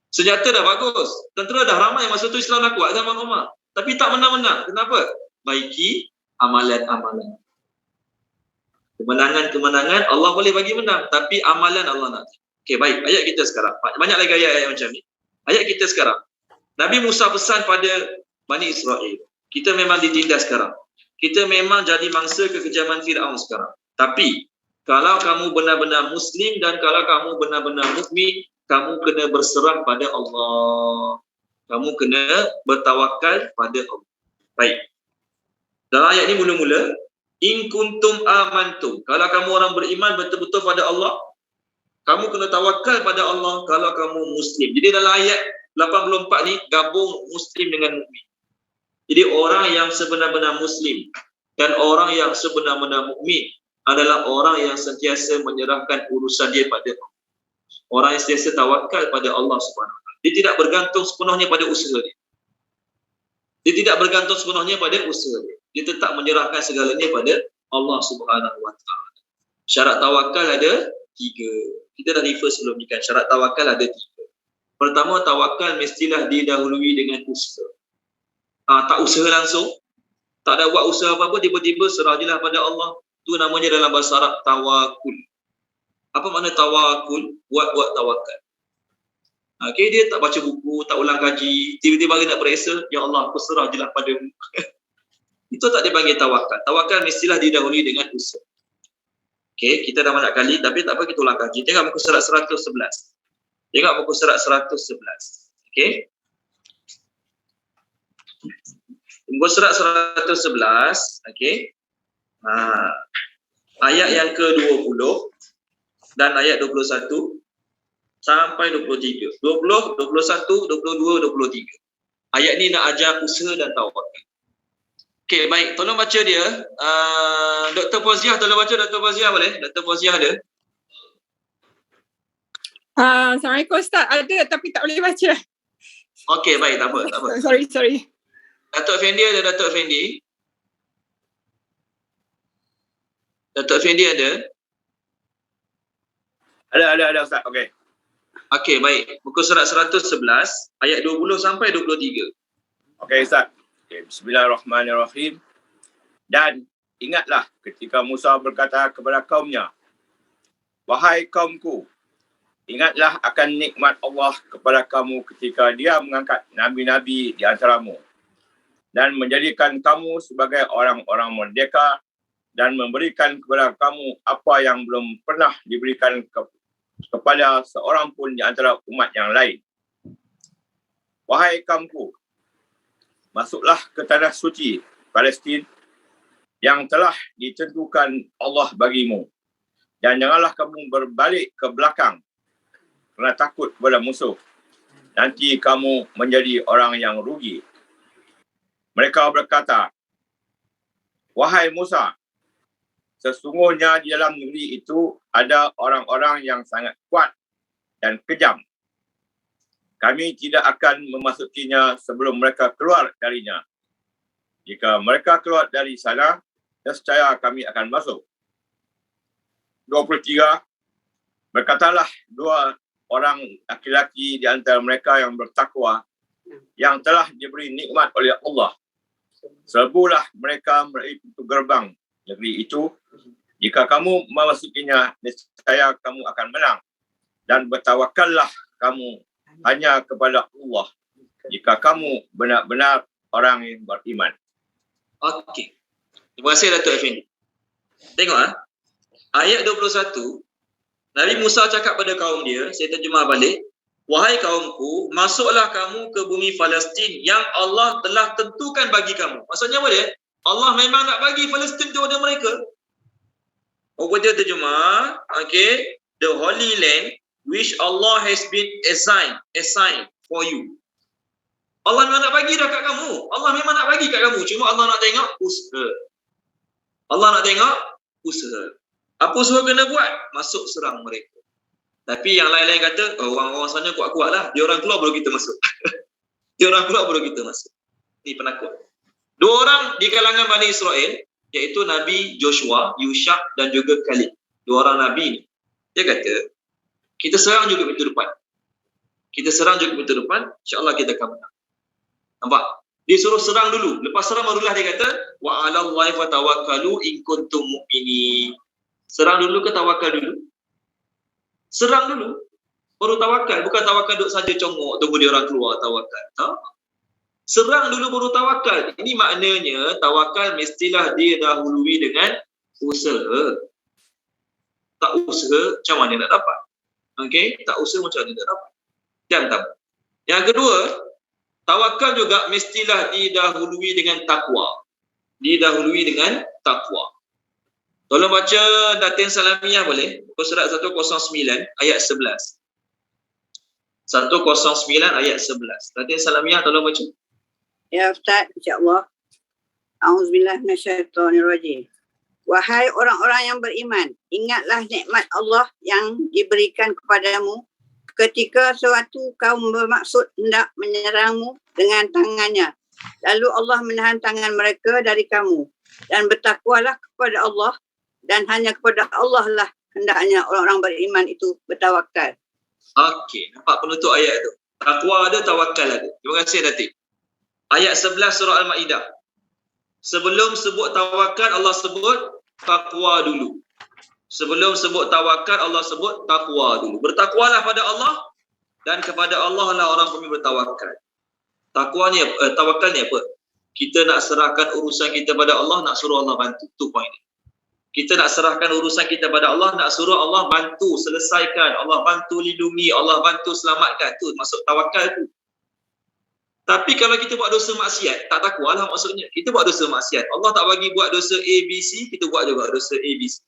Senjata dah bagus. Tentera dah ramai masa tu, Islam dah kuat zaman Umar. Tapi tak menang-menang. Kenapa? Baiki amalan-amalan. Kemenangan Allah boleh bagi menang, tapi amalan Allah nak. Okey, baik. Ayat kita sekarang. Banyak lagi ayat-ayat macam ni. Ayat kita sekarang. Nabi Musa pesan pada Bani Israel, kita memang ditindas sekarang. Kita memang jadi mangsa kekejaman Firaun sekarang. Tapi kalau kamu benar-benar Muslim dan kalau kamu benar-benar mukmin, kamu kena berserah pada Allah. Kamu kena bertawakal pada Allah. Baik. Dalam ayat ni mula-mula, in kuntum amantum. Kalau kamu orang beriman betul-betul pada Allah, kamu kena tawakal pada Allah kalau kamu Muslim. Jadi dalam ayat 84 ni gabung Muslim dengan mukmin. Jadi orang yang sebenar-benar Muslim dan orang yang sebenar-benar mukmin adalah orang yang sentiasa menyerahkan urusan dia pada Allah. Orang yang sentiasa tawakal pada Allah Subhanahu Wa Taala. Dia tidak bergantung sepenuhnya pada usaha dia. Dia tetap menyerahkan segalanya pada Allah Subhanahu Wa Taala. Syarat tawakal ada 3. Kita dah refer sebelum ni kan. Syarat tawakal ada 3. Pertama, tawakal mestilah didahului dengan usaha. Tak usaha langsung, tak ada buat usaha apa-apa, tiba-tiba serah je lah pada Allah. Tu namanya dalam bahasa Arab tawakul. Apa makna tawakul? Buat tawakal. Okay, dia tak baca buku, tak ulang kaji, tiba-tiba dia nak periksa, ya Allah, aku serah je lah padamu. Itu tak dipanggil tawakal. Tawakal mestilah didahului dengan usaha. Okay, kita dah banyak kali, tapi tak apa, kita ulang kaji. Tengok muka surat 111. Okay. Muka surat 111, okay. Ayat yang ke-20 dan ayat 21 sampai 23. 20, 21, 22, 23. Ayat ni nak ajar usaha dan tawakal. Okay, baik. Tolong baca dia. Dr. Fauziah, tolong baca. Dr. Fauziah boleh? Dr. Fauziah ada? Assalamualaikum Ustaz. Ada tapi tak boleh baca. Okay, baik. Tak apa. Sorry. Datuk Effendi ada? Datuk Effendi? Datuk Effendi ada? Ada Ustaz. Okey. Okey, baik. Muka surat 111 ayat 20 sampai 23. Okey Ustaz. Okay. Bismillahirrahmanirrahim. Dan ingatlah ketika Musa berkata kepada kaumnya, wahai kaumku, ingatlah akan nikmat Allah kepada kamu ketika Dia mengangkat nabi-nabi di antaramu dan menjadikan kamu sebagai orang-orang merdeka dan memberikan kepada kamu apa yang belum pernah diberikan kepada seorang pun di antara umat yang lain. Wahai kaumku, masuklah ke tanah suci Palestin yang telah ditentukan Allah bagimu, dan janganlah kamu berbalik ke belakang kerana takut kepada musuh. Nanti kamu menjadi orang yang rugi. Mereka berkata, wahai Musa, sesungguhnya di dalam negeri itu ada orang-orang yang sangat kuat dan kejam. Kami tidak akan memasukinya sebelum mereka keluar darinya. Jika mereka keluar dari sana, nescaya kami akan masuk. 23. Berkatalah dua orang laki-laki di antara mereka yang bertakwa, yang telah diberi nikmat oleh Allah, serbulah mereka melalui pintu gerbang negeri itu. Jika kamu memasukinya, niscaya kamu akan menang. Dan bertawakallah kamu hanya kepada Allah jika kamu benar-benar orang yang beriman. Okey. Terima kasih Datuk Effendi. Tengok ayat 21, Nabi Musa cakap pada kaum dia, saya terjemah balik, wahai kaumku, masuklah kamu ke bumi Palestin yang Allah telah tentukan bagi kamu. Maksudnya apa dia? Allah memang nak bagi Palestin tu pada mereka. Apa dia terjemah? Okay. The Holy Land which Allah has been assigned for you. Allah memang nak bagi dah kat kamu. Allah memang nak bagi kat kamu. Cuma Allah nak tengok usaha. Allah nak tengok usaha. Apa usaha kena buat? Masuk serang mereka. Tapi yang lain-lain kata, orang-orang sana kuat-kuat lah. Dia orang keluar baru kita masuk. Dia orang keluar baru kita masuk. Ni penakut. Dua orang di kalangan Bani Israel, iaitu Nabi Joshua, Yusha dan juga Kalib. Dua orang Nabi ni. Dia kata, kita serang juga pintu depan. Kita serang juga pintu depan, insyaAllah kita akan menang. Nampak? Dia suruh serang dulu. Lepas serang barulah dia kata, wa 'alallahi fatawakkalu in kuntum mu'minin. Serang dulu ke tawakal dulu? Serang dulu. Baru tawakal. Bukan tawakal duduk saja congok, tunggu dia orang keluar tawakal. Tak? Serang dulu baru tawakal. Ini maknanya tawakal mestilah dia dahului dengan usaha. Tak usaha, macam mana nak dapat? Okey, tak usaha macam mana nak dapat? Yang pertama. Yang kedua, tawakal juga mestilah didahului dengan takwa. Didahului dengan takwa. Tolong baca Datin Salamiah boleh? Surat 109 ayat 11. 109 ayat 11. Datin Salamiah tolong baca. Ya Ustaz, insya-Allah. Auzubillah minasyaitonirrajim. Wahai orang-orang yang beriman, ingatlah nikmat Allah yang diberikan kepadamu ketika suatu kaum bermaksud hendak menyerangmu dengan tangannya. Lalu Allah menahan tangan mereka dari kamu. Dan bertakwalah kepada Allah, dan hanya kepada Allah lah hendaknya orang-orang beriman itu bertawakal. Okey, nampak penutup ayat tu. Takwa ada, tawakal ada. Terima kasih Datin. Ayat 11 surah Al-Ma'idah. Sebelum sebut tawakal, Allah sebut takwa dulu. Sebelum sebut tawakal, Allah sebut takwa dulu. Bertakwalah pada Allah, dan kepada Allah lah orang kami bertawakal. Takwa ni, tawakal ni apa? Kita nak serahkan urusan kita pada Allah, nak suruh Allah bantu. Tu point ni. Kita nak serahkan urusan kita pada Allah, nak suruh Allah bantu selesaikan, Allah bantu lindungi, Allah bantu selamatkan. Tu masuk tawakal tu. Tapi kalau kita buat dosa maksiat, tak takwa lah maksudnya. Kita buat dosa maksiat, Allah tak bagi buat dosa A, B, C, kita buat juga dosa A, B, C.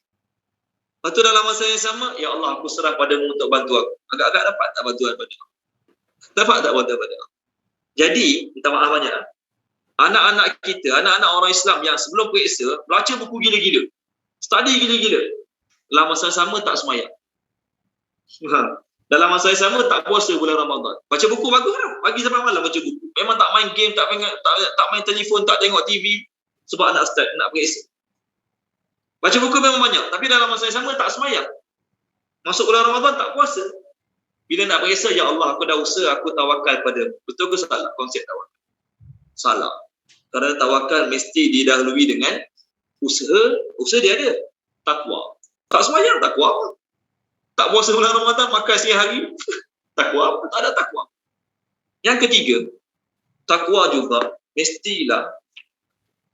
Lepas tu dalam masa yang sama, ya Allah aku serah padamu untuk bantu aku. Agak-agak dapat tak bantuan pada aku? Dapat tak bantuan pada aku? Jadi, minta maaf banyak. Anak-anak kita, anak-anak orang Islam yang sebelum periksa, baca buku gila-gila. Study gila-gila. Dalam masa yang sama tak semayang. Dalam masa yang sama tak puasa bulan Ramadan. Baca buku bagus lah. Pagi sampai malam baca buku. Memang tak main game, tak main telefon, tak tengok TV. Sebab nak start, nak periksa. Baca buku memang banyak. Tapi dalam masa yang sama tak semayang. Masuk bulan Ramadan tak puasa. Bila nak periksa, ya Allah aku dah usaha, aku tawakal padamu. Betul ke salah konsep tawakal? Salah. Kerana tawakal mesti didahului dengan usaha. Usaha dia ada. Takwa. Tak semayang, takwa. Tak puasa bulan Ramadan, makan siang hari. Takwa, tak ada takwa. Yang ketiga, takwa juga mestilah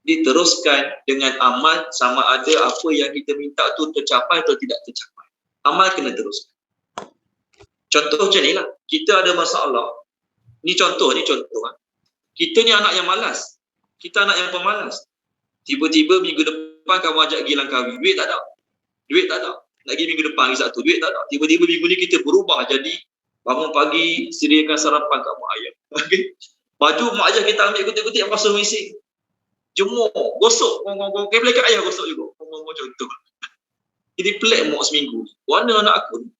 diteruskan dengan amal sama ada apa yang kita minta tu tercapai atau tidak tercapai. Amal kena teruskan. Contoh macam ni lah. Kita ada masalah. Ni contoh. Kita ni anak yang malas. Kita anak yang pemalas. Tiba-tiba minggu depan kamu ajak pergi Langkawi. Duit tak ada. Nak pergi minggu depan, hari Sabtu, duit tak ada. Tiba-tiba minggu ni kita berubah jadi bangun pagi, sediakan sarapan kat mak ayah. Okay. Baju mak ayah kita ambil kutik-kutik, pasal mesin. Jemur, gosok. Boleh kat ayah gosok juga. Contoh. Jadi pelik mak seminggu. Mana anak aku ni?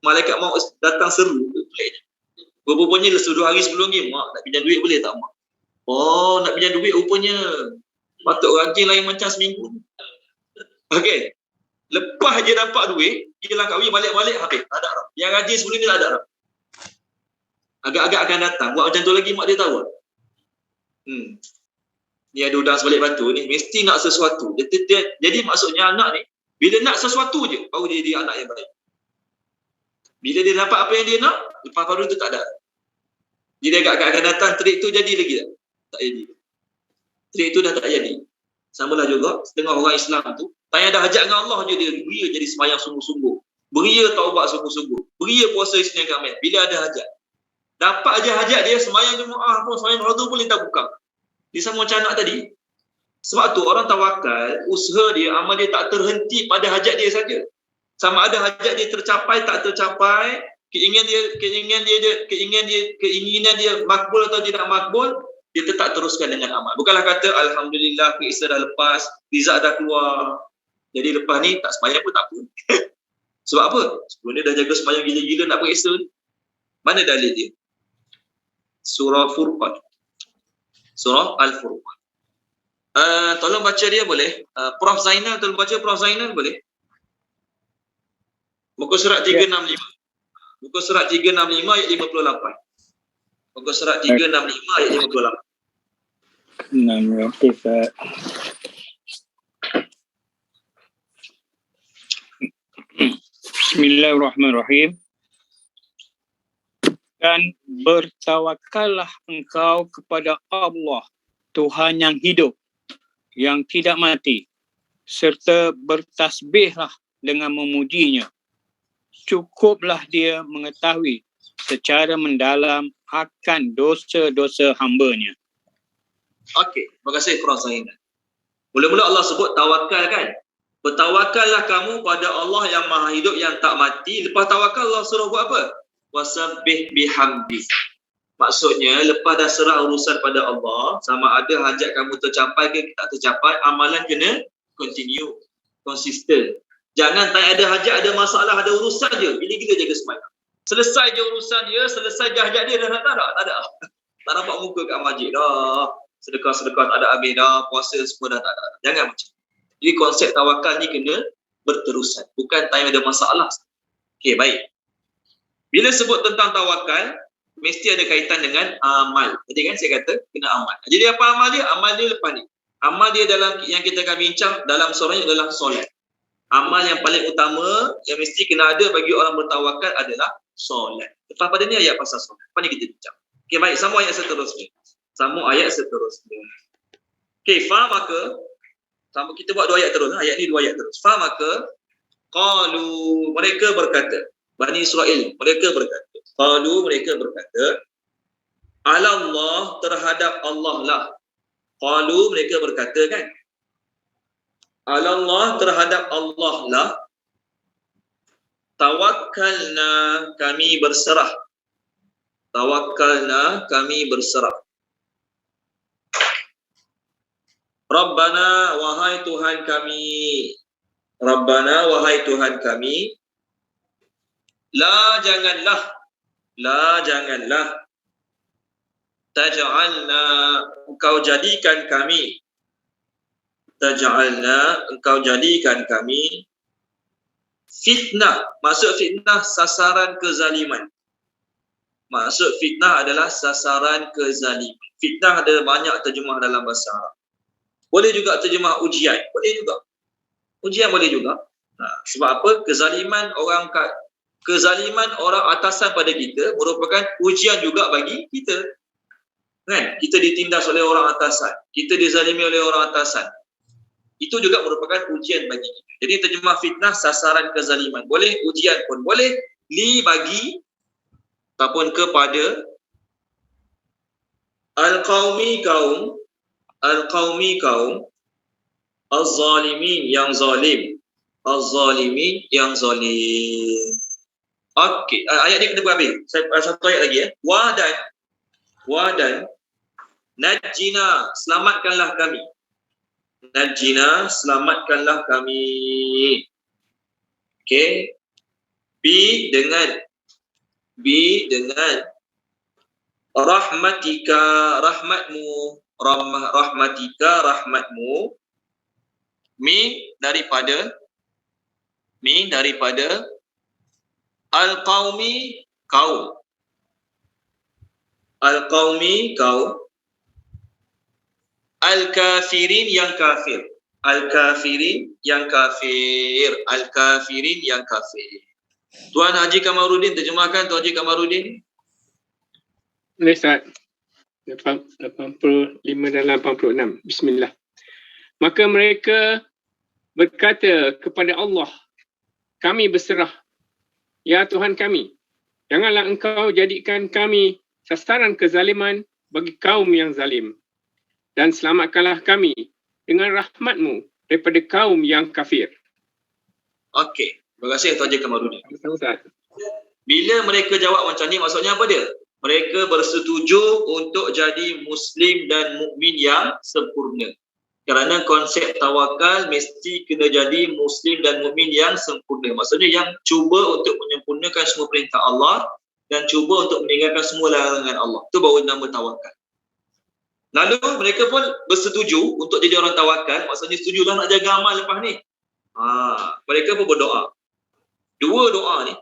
Malaikat maut datang seru. Pelik. Rupanya sudah hari sebelum ni, mak nak pinjam duit boleh tak mak? Oh, nak pinjam duit rupanya. Patut rajin lain macam seminggu. Okey. Lepas dia dapat duit, dia Langkawi balik-balik habis. Tak ada Arab. Yang rajin sebelum ni tak ada Arab. Agak-agak akan datang. Buat macam tu lagi mak dia tahu. Ni ada udang sebalik batu ni, mesti nak sesuatu. Jadi maksudnya anak ni, bila nak sesuatu je, baru dia jadi anak yang baik. Bila dia dapat apa yang dia nak, lepas baru tu tak ada. Dia agak akan datang, trik tu jadi lagi tak? Tak jadi. Trik tu dah tak jadi. Samalah juga, setengah orang Islam tu, tak ada hajat dengan Allah je, dia beria jadi sembahyang sungguh-sungguh. Beria taubat sungguh-sungguh. Beria puasa Isnin Khamis. Bila ada hajat. Dapat je hajat dia, sembahyang Jumaat pun, sembahyang fardu pun dia tak buka. Dia sama macam anak tadi. Sebab tu orang tawakal, usaha dia, amal dia tak terhenti pada hajat dia saja. Sama ada hajat dia tercapai, tak tercapai, keinginan dia makbul atau tidak makbul, dia tetap teruskan dengan amal. Bukanlah kata alhamdulillah periksa dah lepas, result dah keluar. Jadi lepas ni tak sembahyang pun tak apa. Sebab apa? Sebelum dia dah jaga sembahyang gila-gila nak periksa ni. Mana dalil dia? Surah Furqan. Surah Al-Furqan. Tolong baca dia boleh? Prof Zainal, tolong baca Prof Zainal boleh? Muka surat 365. Muka surat 365 ayat 58. Muka surat 365 ayat 58. 600. Bismillahirrahmanirrahim. Dan bertawakallah engkau kepada Allah, Tuhan yang hidup, yang tidak mati, serta bertasbihlah dengan memujinya. Cukuplah dia mengetahui secara mendalam akan dosa-dosa hambanya. Okey, terima kasih Prof Zainal. Mula-mula Allah sebut tawakal kan? Bertawakallah kamu pada Allah yang maha hidup, yang tak mati. Lepas tawakal Allah suruh buat apa? Wasabbih bihamdi. Maksudnya lepas dah serah urusan pada Allah, sama ada hajat kamu tercapai ke tak tercapai, amalan kena continue, konsisten. Jangan tak ada hajat, ada masalah, ada urusan je, gila-gila jaga sembahyang. Selesai je urusan dia, selesai je hajat dia, dah tak ada. Tak nampak muka kat masjid dah. Sedekah-sedekah tak ada habis dah, puasa semua dah tak ada. Jangan macam. Jadi konsep tawakal ni kena berterusan, bukan time ada masalah. Okey, baik. Bila sebut tentang tawakal, mesti ada kaitan dengan amal. Jadi kan saya kata kena amal. Jadi apa amal dia? Amal dia lepas ni. Amal dia dalam yang kita akan bincang dalam surah ini adalah solat. Amal yang paling utama yang mesti kena ada bagi orang bertawakal adalah solat. Lepas pada ni ayat pasal solat. Lepas ni kita bincang. Okey, baik, sambung ayat seterusnya. Okey, faham maka sama kita buat 2 ayat terus. Ayat ni 2 ayat terus. Faham maka qalu, mereka berkata, Bani Israel, mereka berkata, qalu, mereka berkata, alallah, terhadap Allah lah. Qalu, mereka berkata kan, alallah, terhadap Allah lah. Tawakkalna, kami berserah. Tawakkalna, kami berserah. Rabbana, wahai Tuhan kami. Rabbana, wahai Tuhan kami. La janganlah. Taj'alna, engkau jadikan kami. Taj'alna, engkau jadikan kami. Fitnah, maksud fitnah sasaran kezaliman. Maksud fitnah adalah sasaran kezaliman. Fitnah ada banyak terjemah dalam bahasa Arab. Boleh juga terjemah ujian, boleh juga. Ujian boleh juga. Sebab apa? Kezaliman orang atasan pada kita merupakan ujian juga bagi kita. Kan? Kita ditindas oleh orang atasan, kita dizalimi oleh orang atasan. Itu juga merupakan ujian bagi kita. Jadi terjemah fitnah sasaran kezaliman. Boleh ujian pun boleh, li bagi ataupun kepada al-qaumi kaum, al-qaumi kaum, az-zalimin yang zalim, az-zalimin yang zalim. Okey, ayat ni kena berhabis. Satu ayat lagi ya. Wadan najjina, selamatkanlah kami. Najjina, selamatkanlah kami. Okey. Bi dengan rahmatika, rahmatmu, rahmatmu, min daripada al-qaumi kaum, al-qaumi kaum, Al-kafirin yang kafir. Al-kafirin yang kafir. Al-kafirin yang kafir. Tuan Haji Kamarudin, terjemahkan Tuan Haji Kamarudin. Boleh Ustaz. 85 dan 86. Bismillah. Maka mereka berkata kepada Allah, kami berserah, ya Tuhan kami, janganlah engkau jadikan kami sasaran kezaliman bagi kaum yang zalim, dan selamatkanlah kami dengan rahmat-Mu daripada kaum yang kafir. Okey, terima kasih Tuan Haji Kamarudin. Ustaz. Bila mereka jawab macam ni, maksudnya apa dia? Mereka bersetuju untuk jadi Muslim dan mukmin yang sempurna. Kerana konsep tawakal mesti kena jadi Muslim dan mukmin yang sempurna. Maksudnya yang cuba untuk menyempurnakan semua perintah Allah dan cuba untuk meninggalkan semua larangan Allah. Itu baru nama tawakal. Lalu mereka pun bersetuju untuk jadi orang tawakal. Maksudnya setujulah nak jaga amal lepas ni. Mereka pun berdoa. Dua doa ni,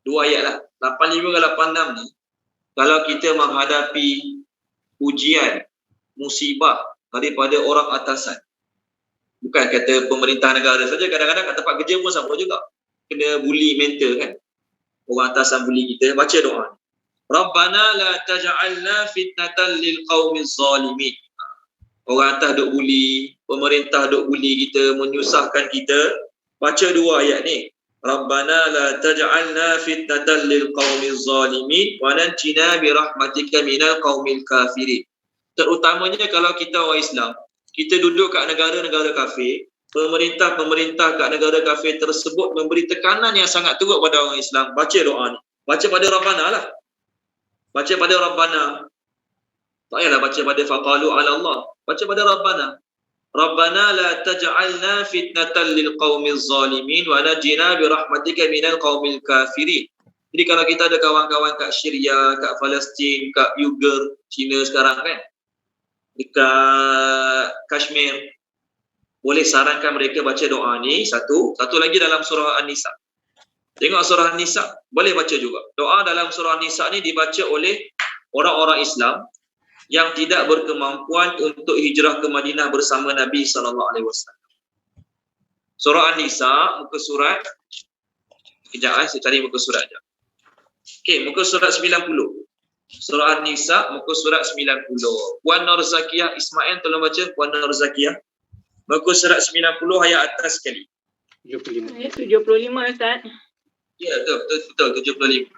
dua ayat lah, 85 dan 86 ni, kalau kita menghadapi ujian, musibah daripada orang atasan, bukan kata pemerintah negara saja, kadang-kadang kat tempat kerja pun sama juga, kena bully mental kan, orang atasan bully kita, baca doa ni, Rabbana la taj'alna fitnatan lil qaumiz zalimin. Orang atas duk bully, pemerintah duk bully kita, menyusahkan kita, baca dua ayat ni, Rabbana la taj'alna fitnatan lil qaumiz zalimin wa najjina bi rahmatika minal qaumil kafirin. Terutamanya kalau kita orang Islam, kita duduk kat negara-negara kafir, pemerintah-pemerintah kat negara kafir tersebut memberi tekanan yang sangat teruk pada orang Islam. Baca doa ni. Baca pada Rabbana lah. Baca pada Rabbana. Tak payahlah baca pada faqalu ala Allah. Baca pada Rabbana. Rabbana la taj'alna fitnatan lil qaumiz zalimin wa najjina bi rahmatika minal qaumil kafirin. Jadi kalau kita ada kawan-kawan kat Syria, kat Palestin, kat Uyghur, Cina sekarang kan, dekat Kashmir, boleh sarankan mereka baca doa ni. Satu lagi dalam surah An-Nisa. Tengok surah An-Nisa, boleh baca juga. Doa dalam surah An-Nisa ni dibaca oleh orang-orang Islam yang tidak berkemampuan untuk hijrah ke Madinah bersama Nabi SAW. Surah An-Nisa, muka surat, sekejap saya cari muka surat sekejap. Okey, muka surat 90. Surah An-Nisa, muka surat 90. Puan Nur Zakiyah Ismail, tolong baca Puan Nur Zakiyah. Muka surat 90 ayat atas sekali. 75. Ayat 75 Ustaz. Ya, betul 75.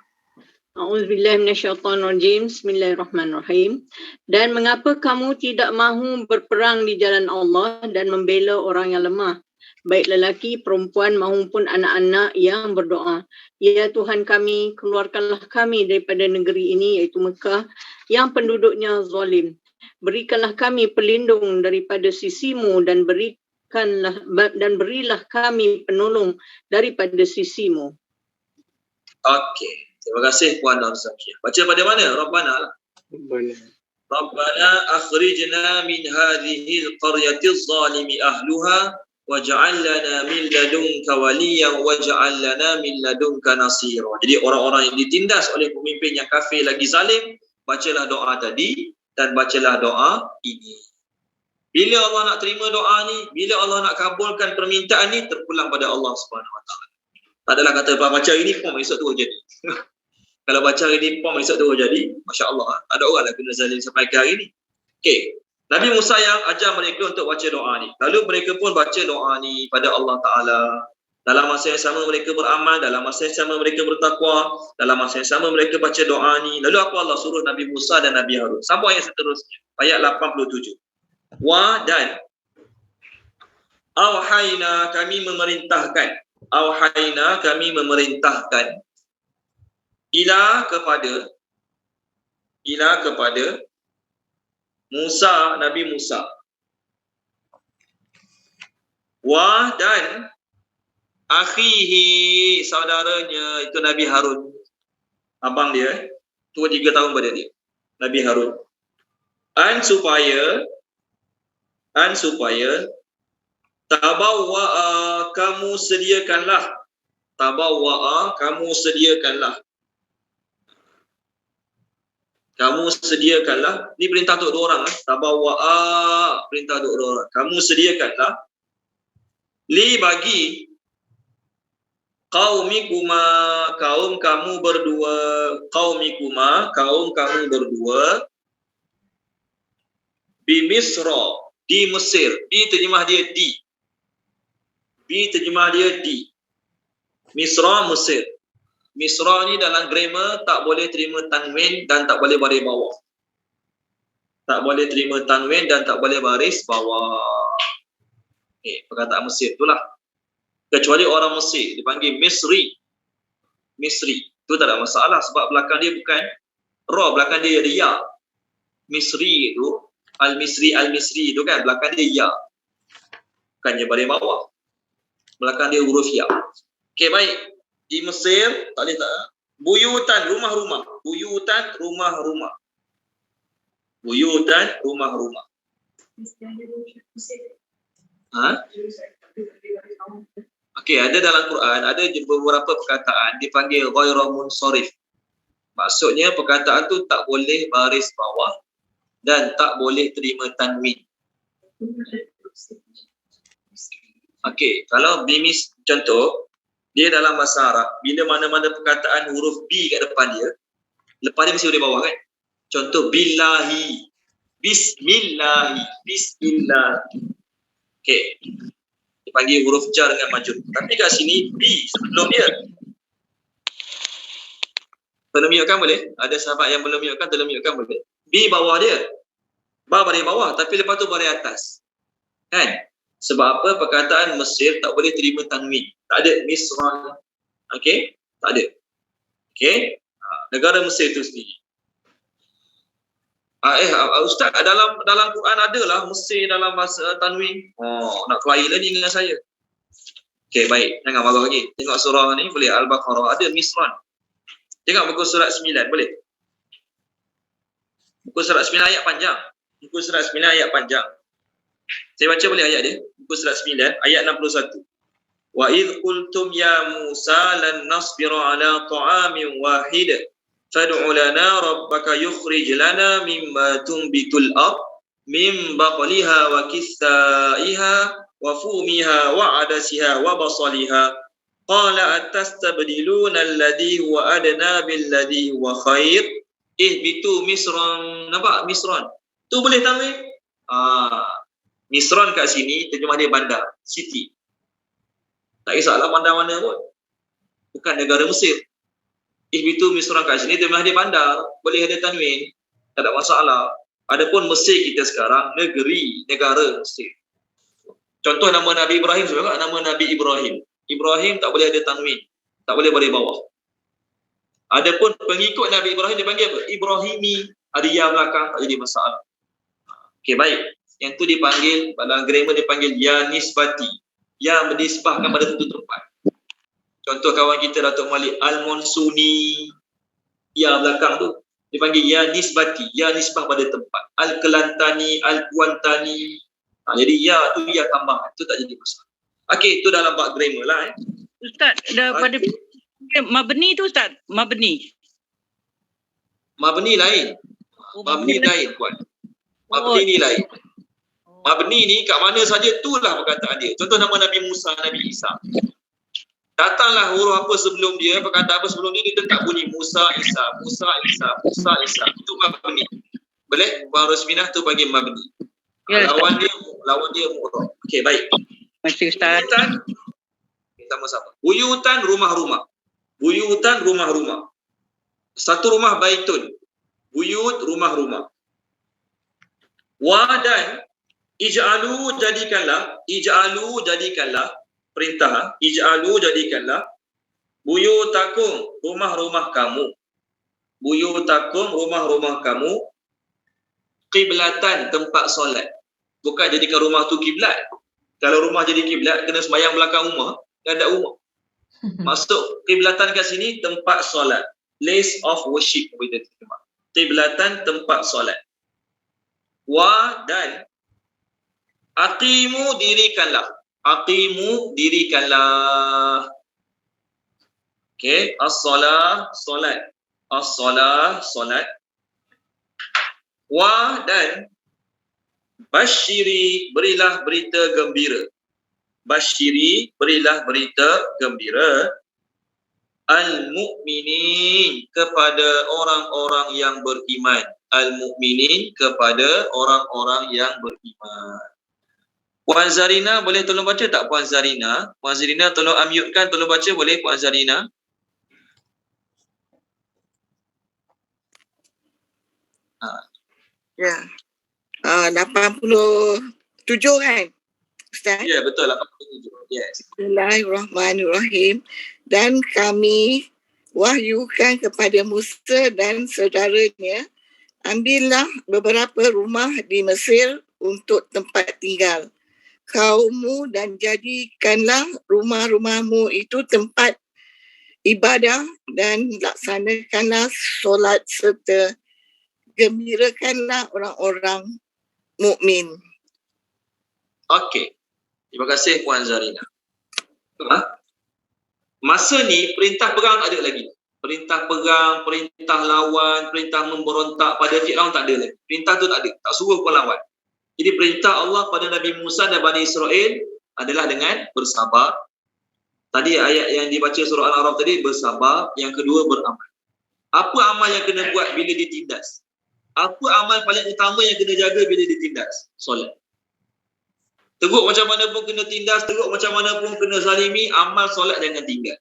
A'udzubillahi minasyaitonirrajim. Bismillahirrahmanirrahim. Dan mengapa kamu tidak mahu berperang di jalan Allah dan membela orang yang lemah, baik lelaki, perempuan maupun anak-anak yang berdoa, ya Tuhan kami, keluarkanlah kami daripada negeri ini iaitu Mekah yang penduduknya zalim. Berikanlah kami pelindung daripada sisimu dan berilah kami penolong daripada sisimu. Okey. Terima kasih Puan Nur Zakiyah. Baca pada mana? Rabbana lah. Rabbana akhrijna min hadhihi al-qaryati adh-dhalimi ahluha waj'al lana min ladunka waliyan waj'al lana min ladunka nasira. Jadi orang-orang yang ditindas oleh pemimpin yang kafir lagi zalim, bacalah doa tadi dan bacalah doa ini. Bila Allah nak terima doa ni, bila Allah nak kabulkan permintaan ni, terpulang pada Allah Subhanahu Wa Taala. Tak adalah kata baca ini pom esok tu jadi. Kalau baca hari ni pom esok tu jadi, masya-Allah, ada orang lah kena zalim sampai ke hari ni. Okey. Nabi Musa yang ajar mereka untuk baca doa ni. Lalu mereka pun baca doa ni pada Allah Taala. Dalam masa yang sama mereka beramal, dalam masa yang sama mereka bertakwa, dalam masa yang sama mereka baca doa ni. Lalu apa Allah suruh Nabi Musa dan Nabi Harun? Sambung ayat seterusnya. Ayat 87. Wa dan Awhayna kami memerintahkan. Awhayna kami memerintahkan. Ila kepada Musa, Nabi Musa. Wa dan akhihi, saudaranya itu Nabi Harun. Abang dia, tua 3 tahun pada dia. Nabi Harun. An supaya tabawwa'a kamu sediakanlah. Tabawwa'a kamu sediakanlah. Kamu sediakanlah, ni perintah untuk dua orang, tabawa'a, perintah untuk dua orang. Kamu sediakanlah li bagi qaumikuma, kaum kamu berdua, qaumikuma, kaum kamu berdua, bi Misra, di Mesir. Bi terjemah dia di. Bi terjemah dia di. Misra, Mesir. Misra ni dalam grammar tak boleh terima tanwin dan tak boleh baris bawah. Tak boleh terima tanwin dan tak boleh baris bawah. Perkataan Mesir itulah. Kecuali orang Mesir dipanggil Misri. Misri. Itu tak ada masalah sebab belakang dia bukan ra, belakang dia ada ya. Misri itu, Al-Misri itu kan belakang dia ya. Bukannya baris bawah. Belakang dia huruf ya. Okey, baik. Di Mesir, tak boleh tak? Buyutan, rumah-rumah. Buyutan, rumah-rumah. Buyutan, rumah-rumah. Ha? Okey, ada dalam Quran, ada beberapa perkataan dipanggil ghairu munsharif. Maksudnya perkataan tu tak boleh baris bawah dan tak boleh terima tanwin. Okey, kalau bimis contoh, dia dalam bahasa Arab, bila mana-mana perkataan huruf B kat depan dia, lepas dia mesti boleh bawah kan? Contoh, billahi, bismillahi, bismillahi. Okey, dipanggil huruf jar dengan majrur. Tapi kat sini, B sebelum dia. Belum mute kan boleh? Ada sahabat yang belum mute kan, belum mute kan boleh? B bawah dia. Ba baris bawah, tapi lepas tu baris atas. Kan? Sebab apa? Perkataan Mesir tak boleh terima tanwin. Tak ada Misran. Okey? Tak ada. Okey? Negara Mesir itu sendiri. Ustaz, dalam Quran adalah Mesir dalam bahasa tanwin. Oh, nak kelahi lagi dengan saya. Okey, baik. Jangan marah lagi. Tengok surah ni boleh Al-Baqarah ada Misran. Tengok muka surat 9 boleh. Muka surat 9 ayat panjang. Muka surat 9 ayat panjang. Saya baca boleh ayat dia. Muka surat 9 ayat 61. Wa idh qultum ya Musa lan nasbira ala ta'amin wahid fad'u lana rabbaka yukhrij lana mimma tunbitul ard min baqliha wa kithaiha wa fumiha wa adasiha wa basaliha qala atastabdiluna alladhi huwa adna billadhi huwa khair ihbitu misran. Nampak misran tu boleh tanwin. Misran kat sini terjemah dia bandar, city. Tak kisahlah bandar mana pun. Bukan negara Mesir. Ihbitu Misran kat sini terjemah dia bandar, boleh ada tanwin, tak ada masalah. Adapun Mesir kita sekarang negara Mesir. Contoh nama Nabi Ibrahim juga, nama Nabi Ibrahim. Ibrahim tak boleh ada tanwin, tak boleh baris bawah. Adapun pengikut Nabi Ibrahim dipanggil apa? Ibrahimi, ada ya belakang, tak jadi masalah. Okey, baik. Yang tu dipanggil, dalam grammar dipanggil ya nisbati. Ya menisbahkan pada satu tempat. Contoh kawan kita Datuk Malik Al-Monsuni, ya belakang tu dipanggil ya nisbati, ya nisbah pada tempat. Al-Kelantani, Al-Kuantani. Jadi ya tu ya tambahan, tu tak jadi masalah. Okey, itu dalam bab grammar lah. Ustaz, pada mabni tu Ustaz, mabni. Mabni lain. Mabni lain puan. Mabni ni lain. Mabni ni kat mana saja itulah perkataan dia. Contoh nama Nabi Musa, Nabi Isa. Datanglah huruf apa sebelum dia, perkataan apa sebelum dia, dia tetap bunyi Musa, Isa, Musa, Isa, Musa, Isa. Itu mabni. Boleh? Baru seminah tu panggil mabni. Ya, lawan dia mu'rab. Okey, baik. Terima Ustaz. Sama-sama. Buyutan, rumah-rumah. Buyutan, rumah-rumah. Satu rumah baitun. Buyut, rumah-rumah. Wa dan ij'alu jadikanlah perintah, ij'alu jadikanlah buyutakum, rumah-rumah kamu. Buyutakum, rumah-rumah kamu, qiblatan, tempat solat. Bukan jadikan rumah tu kiblat. Kalau rumah jadi kiblat, kena sembahyang belakang rumah, dan ada rumah. Masuk qiblatan kat sini, tempat solat. Place of worship. Qiblatan, tempat solat. Wa dan aqimu, dirikanlah. Aqimu, dirikanlah. Okey, as-salah, solat. As-salah, solat. Wa dan basyiri, berilah berita gembira. Basyiri, berilah berita gembira. Al-mu'minin, kepada orang-orang yang beriman. Al-mu'minin, kepada orang-orang yang beriman. Puan Zarina boleh tolong baca tak Puan Zarina? Puan Zarina tolong unmute-kan, tolong baca boleh Puan Zarina? Ya. 87 kan? Ustaz? Ya, betul 87. Yes. Bismillahirrahmanirrahim. Dan kami wahyukan kepada Musa dan saudaranya, ambillah beberapa rumah di Mesir untuk tempat tinggal kaummu dan jadikanlah rumah-rumahmu itu tempat ibadah dan laksanakanlah solat serta gembirakanlah orang-orang mukmin. Okey. Terima kasih Puan Zarina. Masa ni perintah perang tak ada lagi. Perintah perang, perintah lawan, perintah memberontak pada Firaun tak ada lagi. Perintah tu tak ada. Tak suruh kau lawan. Jadi perintah Allah pada Nabi Musa dan Bani Israel adalah dengan bersabar. Tadi ayat yang dibaca surah Al-A'raf tadi, bersabar. Yang kedua, beramal. Apa amal yang kena buat bila ditindas? Apa amal paling utama yang kena jaga bila ditindas? Solat. Teruk macam mana pun kena tindas, teruk macam mana pun kena zalimi, amal solat jangan tinggal.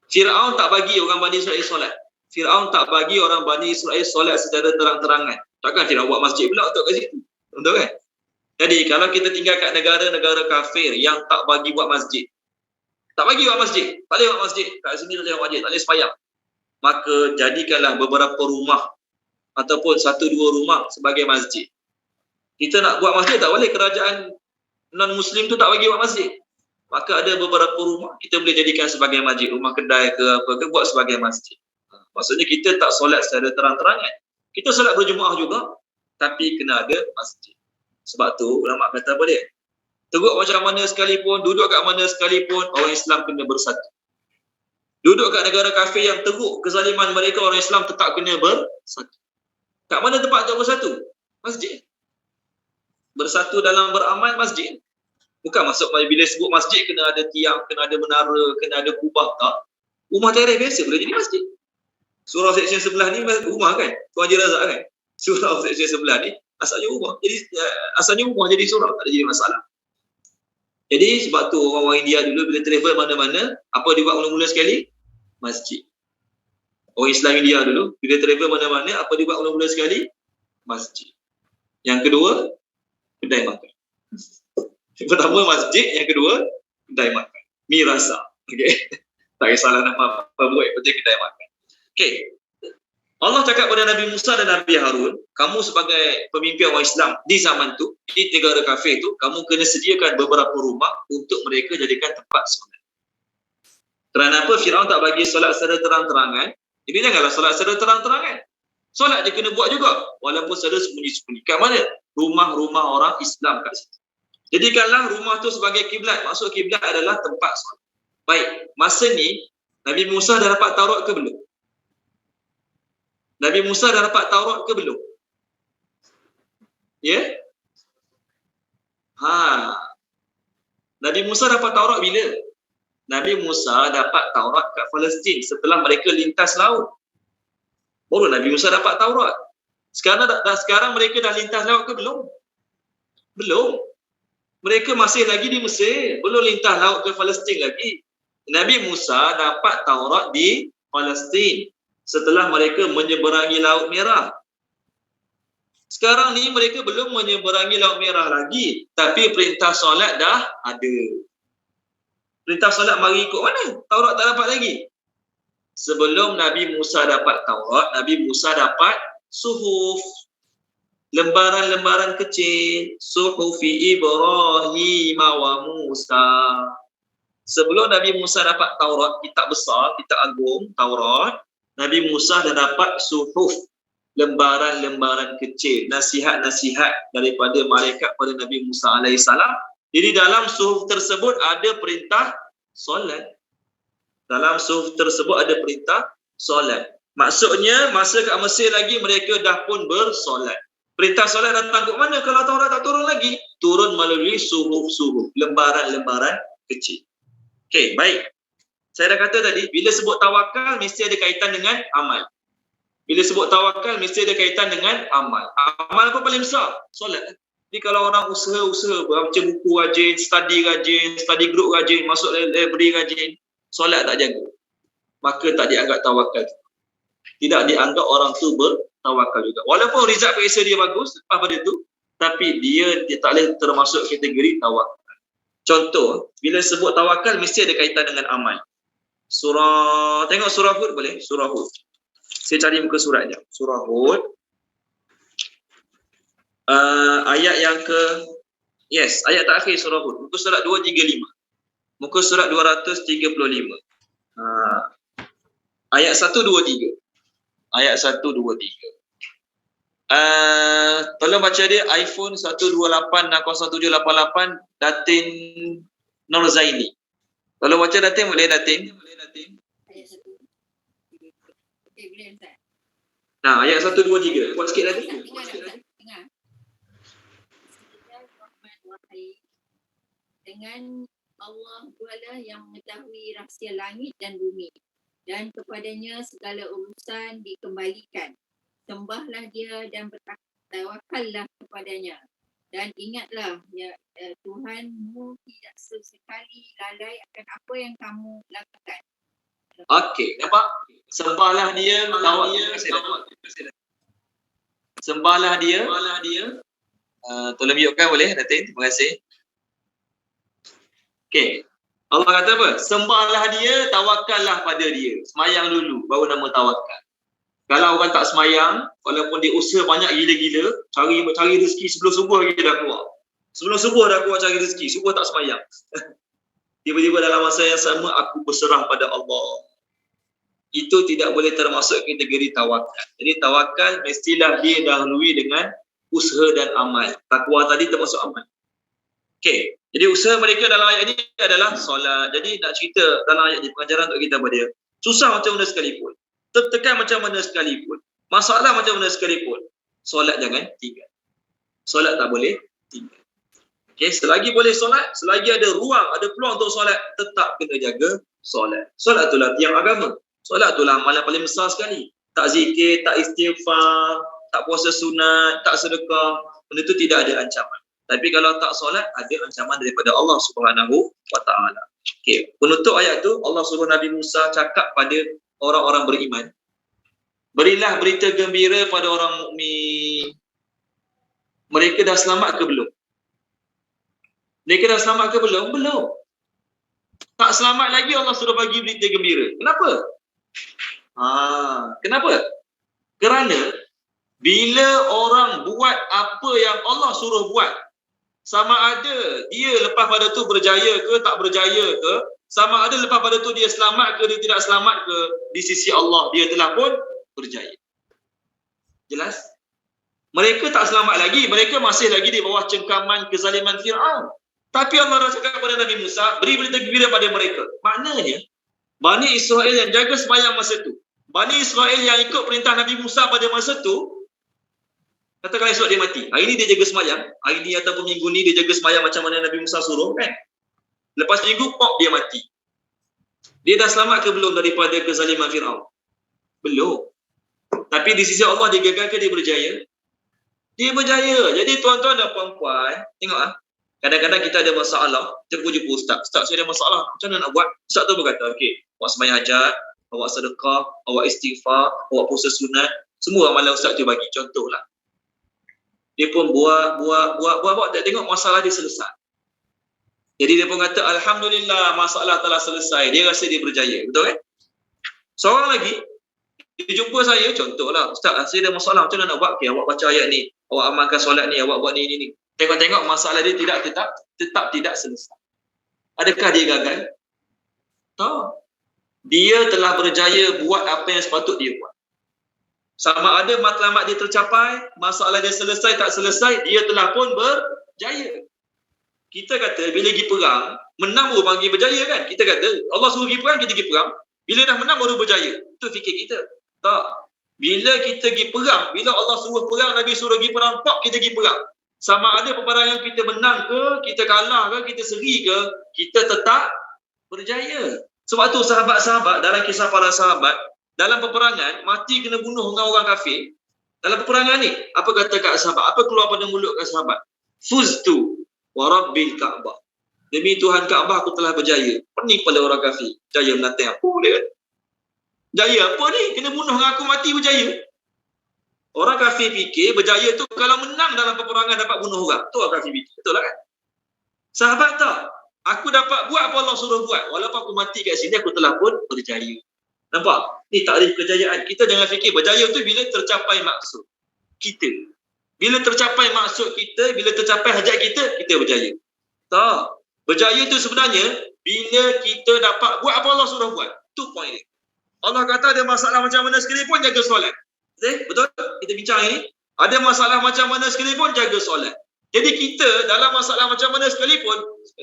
Firaun tak bagi orang Bani Israel solat. Firaun tak bagi orang Bani Israel solat secara terang-terangan. Takkan Firaun buat masjid pula untuk kat situ. Betul kan? Jadi kalau kita tinggal kat negara-negara kafir yang tak bagi buat masjid, tak bagi buat masjid, tak boleh buat masjid, kat sini tak boleh buat masjid, tak boleh sembahyang, maka jadikanlah beberapa rumah ataupun 1-2 rumah sebagai masjid. Kita nak buat masjid tak boleh, kerajaan non-Muslim tu tak bagi buat masjid. Maka ada beberapa rumah kita boleh jadikan sebagai masjid, rumah kedai ke apa ke, buat sebagai masjid. Maksudnya kita tak solat secara terang-terangan. Kita solat berjemaah juga, tapi kena ada masjid. Sebab tu ulama kata apa dia? Teruk macam mana sekalipun, duduk kat mana sekalipun, orang Islam kena bersatu. Duduk kat negara kafir yang teruk kezaliman mereka, orang Islam tetap kena bersatu. Kat mana tempat untuk bersatu? Masjid. Bersatu dalam beramal, masjid. Bukan masuk bila sebut masjid kena ada tiang, kena ada menara, kena ada kubah, tak. Rumah tereh biasa boleh jadi masjid. Surau seksyen sebelah ni rumah kan? Tuan Haji Razak kan? Surau seksyen sebelah ni asalnya rumah. Jadi asalnya rumah jadi surau, tak ada jadi masalah. Jadi sebab tu orang-orang India dulu bila travel mana-mana, apa dia buat mula-mula sekali? Masjid. Orang Islam India dulu bila travel mana-mana, apa dia buat mula-mula sekali? Masjid. Yang kedua, kedai makan. Yang pertama masjid, yang kedua kedai makan. Mi rasa. Okey. Tak kisahlah nama apa buat, penting kedai makan. Okey. Allah cakap kepada Nabi Musa dan Nabi Harun, kamu sebagai pemimpin orang Islam di zaman tu, di negara kafir tu, kamu kena sediakan beberapa rumah untuk mereka jadikan tempat solat. Kerana apa? Firaun tak bagi solat secara terang-terangan. Jadi janganlah solat secara terang-terangan. Solat dia kena buat juga, walaupun secara sembunyi-sembunyi. Kat mana? Rumah-rumah orang Islam kat situ. Jadikanlah rumah tu sebagai kiblat. Maksud kiblat adalah tempat solat. Baik, masa ni Nabi Musa dah dapat Taurat ke belum? Nabi Musa dah dapat Taurat ke belum? Ya? Nabi Musa dapat Taurat bila? Nabi Musa dapat Taurat kat Palestin setelah mereka lintas laut. Baru Nabi Musa dapat Taurat. Sekarang mereka dah lintas laut ke belum? Belum. Mereka masih lagi di Mesir, belum lintas laut ke Palestin lagi. Nabi Musa dapat Taurat di Palestin setelah mereka menyeberangi Laut Merah. Sekarang ni mereka belum menyeberangi Laut Merah lagi, tapi perintah solat dah ada. Perintah solat mari ikut mana? Taurat tak dapat lagi. Sebelum Nabi Musa dapat Taurat, Nabi Musa dapat suhuf. Lembaran-lembaran kecil. Suhufi Ibrahim wa Musa. Sebelum Nabi Musa dapat Taurat, kitab besar, kitab agung, Taurat, Nabi Musa dah dapat suhuf. Lembaran-lembaran kecil. Nasihat-nasihat daripada malaikat pada Nabi Musa AS. Jadi dalam suhuf tersebut ada perintah solat. Dalam suhuf tersebut ada perintah solat. Maksudnya masa kat Mesir lagi mereka dah pun bersolat. Perintah solat datang ke mana kalau Taurat tak turun lagi? Turun melalui suhuf-suhuf, lembaran-lembaran kecil. Okey, baik. Saya dah kata tadi, bila sebut tawakal mesti ada kaitan dengan amal. Bila sebut tawakal mesti ada kaitan dengan amal. Amal apa paling besar? Solat. Jadi kalau orang usaha-usaha baca buku rajin, study group rajin, masuk library rajin, solat tak jaga, maka tak dianggap tawakal. Tidak dianggap orang tu bertawakal juga. Walaupun result periksa dia bagus lepas pada tu, tapi dia tak boleh termasuk kategori tawakal. Contoh, bila sebut tawakal mesti ada kaitan dengan amal. Tengok surah Hud boleh? Surah Hud. Saya cari muka suratnya. Surah Hud. Ayat yang ayat terakhir surah Hud. Muka surat 235. Muka surat 235. Ayat 1, 2, 3. Ayat 1, 2, 3. Tolong baca dia iPhone 128-0788 Datin Norzaini. Tolong baca Datin, boleh Datin? Nah, ayat 1, 2, 3. Kuat sikit Datin. Dengan Allah Ta'ala yang mengetahui rahsia langit dan bumi, dan kepadanya segala urusan dikembalikan. Sembahlah dia dan bertawakallah kepadanya. Dan ingatlah, ya Tuhanmu tidak sesekali lalai akan apa yang kamu lakukan. Okey, nampak? Sembahlah dia, sembahlah dia. Tolong mute-kan boleh, Datin? Terima kasih. Okey. Allah kata apa? Sembahlah dia, tawakallah pada dia. Semayang dulu, baru nama tawakal. Kalau orang tak semayang, walaupun dia usaha banyak gila-gila, cari rezeki sebelum subuh lagi dah keluar. Sebelum subuh dah keluar cari rezeki, subuh tak semayang. Tiba-tiba dalam masa yang sama, aku berserah pada Allah. Itu tidak boleh termasuk kategori tawakal. Jadi tawakal mestilah dia dahului dengan usaha dan amal. Takwa tadi termasuk amal. Okey. Jadi usaha mereka dalam ayat ini adalah solat. Jadi nak cerita dalam ayat ini, pengajaran untuk kita pada dia. Susah macam mana sekalipun, tertekan macam mana sekalipun, masalah macam mana sekalipun, solat jangan tinggal. Solat tak boleh tinggal. Okey, selagi boleh solat, selagi ada ruang, ada peluang untuk solat, tetap kena jaga solat. Solat itulah tiang agama. Solat itulah amalan paling besar sekali. Tak zikir, tak istighfar, tak puasa sunat, tak sedekah, benda itu tidak ada ancaman. Tapi kalau tak solat, ada ancaman daripada Allah Subhanahu wa taala. Okey, penutup ayat tu Allah suruh Nabi Musa cakap pada orang-orang beriman. Berilah berita gembira pada orang mukmin. Mereka dah selamat ke belum? Mereka dah selamat ke belum? Belum. Tak selamat lagi Allah suruh bagi berita gembira. Kenapa? Kenapa? Kerana bila orang buat apa yang Allah suruh buat, sama ada dia lepas pada tu berjaya ke tak berjaya ke, sama ada lepas pada tu dia selamat ke dia tidak selamat ke, di sisi Allah dia telah pun berjaya. Jelas? Mereka tak selamat lagi, mereka masih lagi di bawah cengkaman kezaliman Fir'aun. Tapi Allah dah cakap kepada Nabi Musa, beri berita gembira pada mereka. Maknanya Bani Israel yang jaga sembahyang masa tu, Bani Israel yang ikut perintah Nabi Musa pada masa tu, katakanlah esok dia mati. Hari ni dia jaga sembahyang, hari ni ataupun minggu ni dia jaga sembahyang macam mana Nabi Musa suruh kan. Lepas minggu pop dia mati. Dia dah selamat ke belum daripada kezaliman Fir'aun? Belum. Tapi di sisi Allah dia gagal ke dia berjaya? Dia berjaya. Jadi tuan-tuan dan puan-puan, tengok kadang-kadang kita ada masalah, kita jumpa ustaz. Ustaz, saya ada masalah, macam mana nak buat? Ustaz tu berkata, okey, awak sembahyang hajat, awak sedekah, awak istighfar, awak puasa sunat, semua amalan ustaz tu bagi. Contohlah. Dia pun buat, tak tengok masalah dia selesai. Jadi dia pun kata, alhamdulillah masalah telah selesai. Dia rasa dia berjaya. Betul kan? Seorang lagi, dia jumpa saya, contohlah, ustaz, saya ada masalah, macam mana nak buat? Okay, awak baca ayat ni, awak amalkan solat ni, awak buat ni. Tengok-tengok masalah dia tetap tidak selesai. Adakah dia gagal? Tak. Dia telah berjaya buat apa yang sepatut dia buat. Sama ada matlamat dia tercapai, masalah dia selesai tak selesai, dia telah pun berjaya. Kita kata bila pergi perang, menang baru panggil berjaya kan? Kita kata Allah suruh pergi perang, kita pergi perang. Bila dah menang baru berjaya. Itu fikir kita. Tak. Bila kita pergi perang, bila Allah suruh perang, Nabi suruh pergi perang, kita pergi perang. Sama ada peperangan kita menang ke, kita kalah ke, kita seri ke, kita tetap berjaya. Sebab tu sahabat-sahabat dalam kisah para sahabat, dalam peperangan, mati kena bunuh dengan orang kafir. Dalam peperangan ni, apa kata kat sahabat? Apa keluar pada mulut kat sahabat? Fuztu wa rabbil Ka'bah. Demi Tuhan Kaabah aku telah berjaya. Pening pada orang kafir. Jaya menantang apa dia kan? Jaya apa ni? Kena bunuh dengan aku mati berjaya. Orang kafir fikir berjaya tu kalau menang dalam peperangan dapat bunuh orang. Tu orang kafir fikir. Betul lah kan? Sahabat tak? Aku dapat buat apa Allah suruh buat. Walaupun aku mati kat sini aku telah pun berjaya. Nampak? Ni takrif kejayaan. Kita jangan fikir berjaya tu bila tercapai maksud kita. Bila tercapai maksud kita, bila tercapai hajat kita, kita berjaya. Tak. Berjaya tu sebenarnya bila kita dapat buat apa Allah suruh buat. Tu point dia. Allah kata ada masalah macam mana sekalipun jaga solat. Betul? Kita bincang ini. Ada masalah macam mana sekalipun jaga solat. Jadi kita dalam masalah macam mana sekalipun,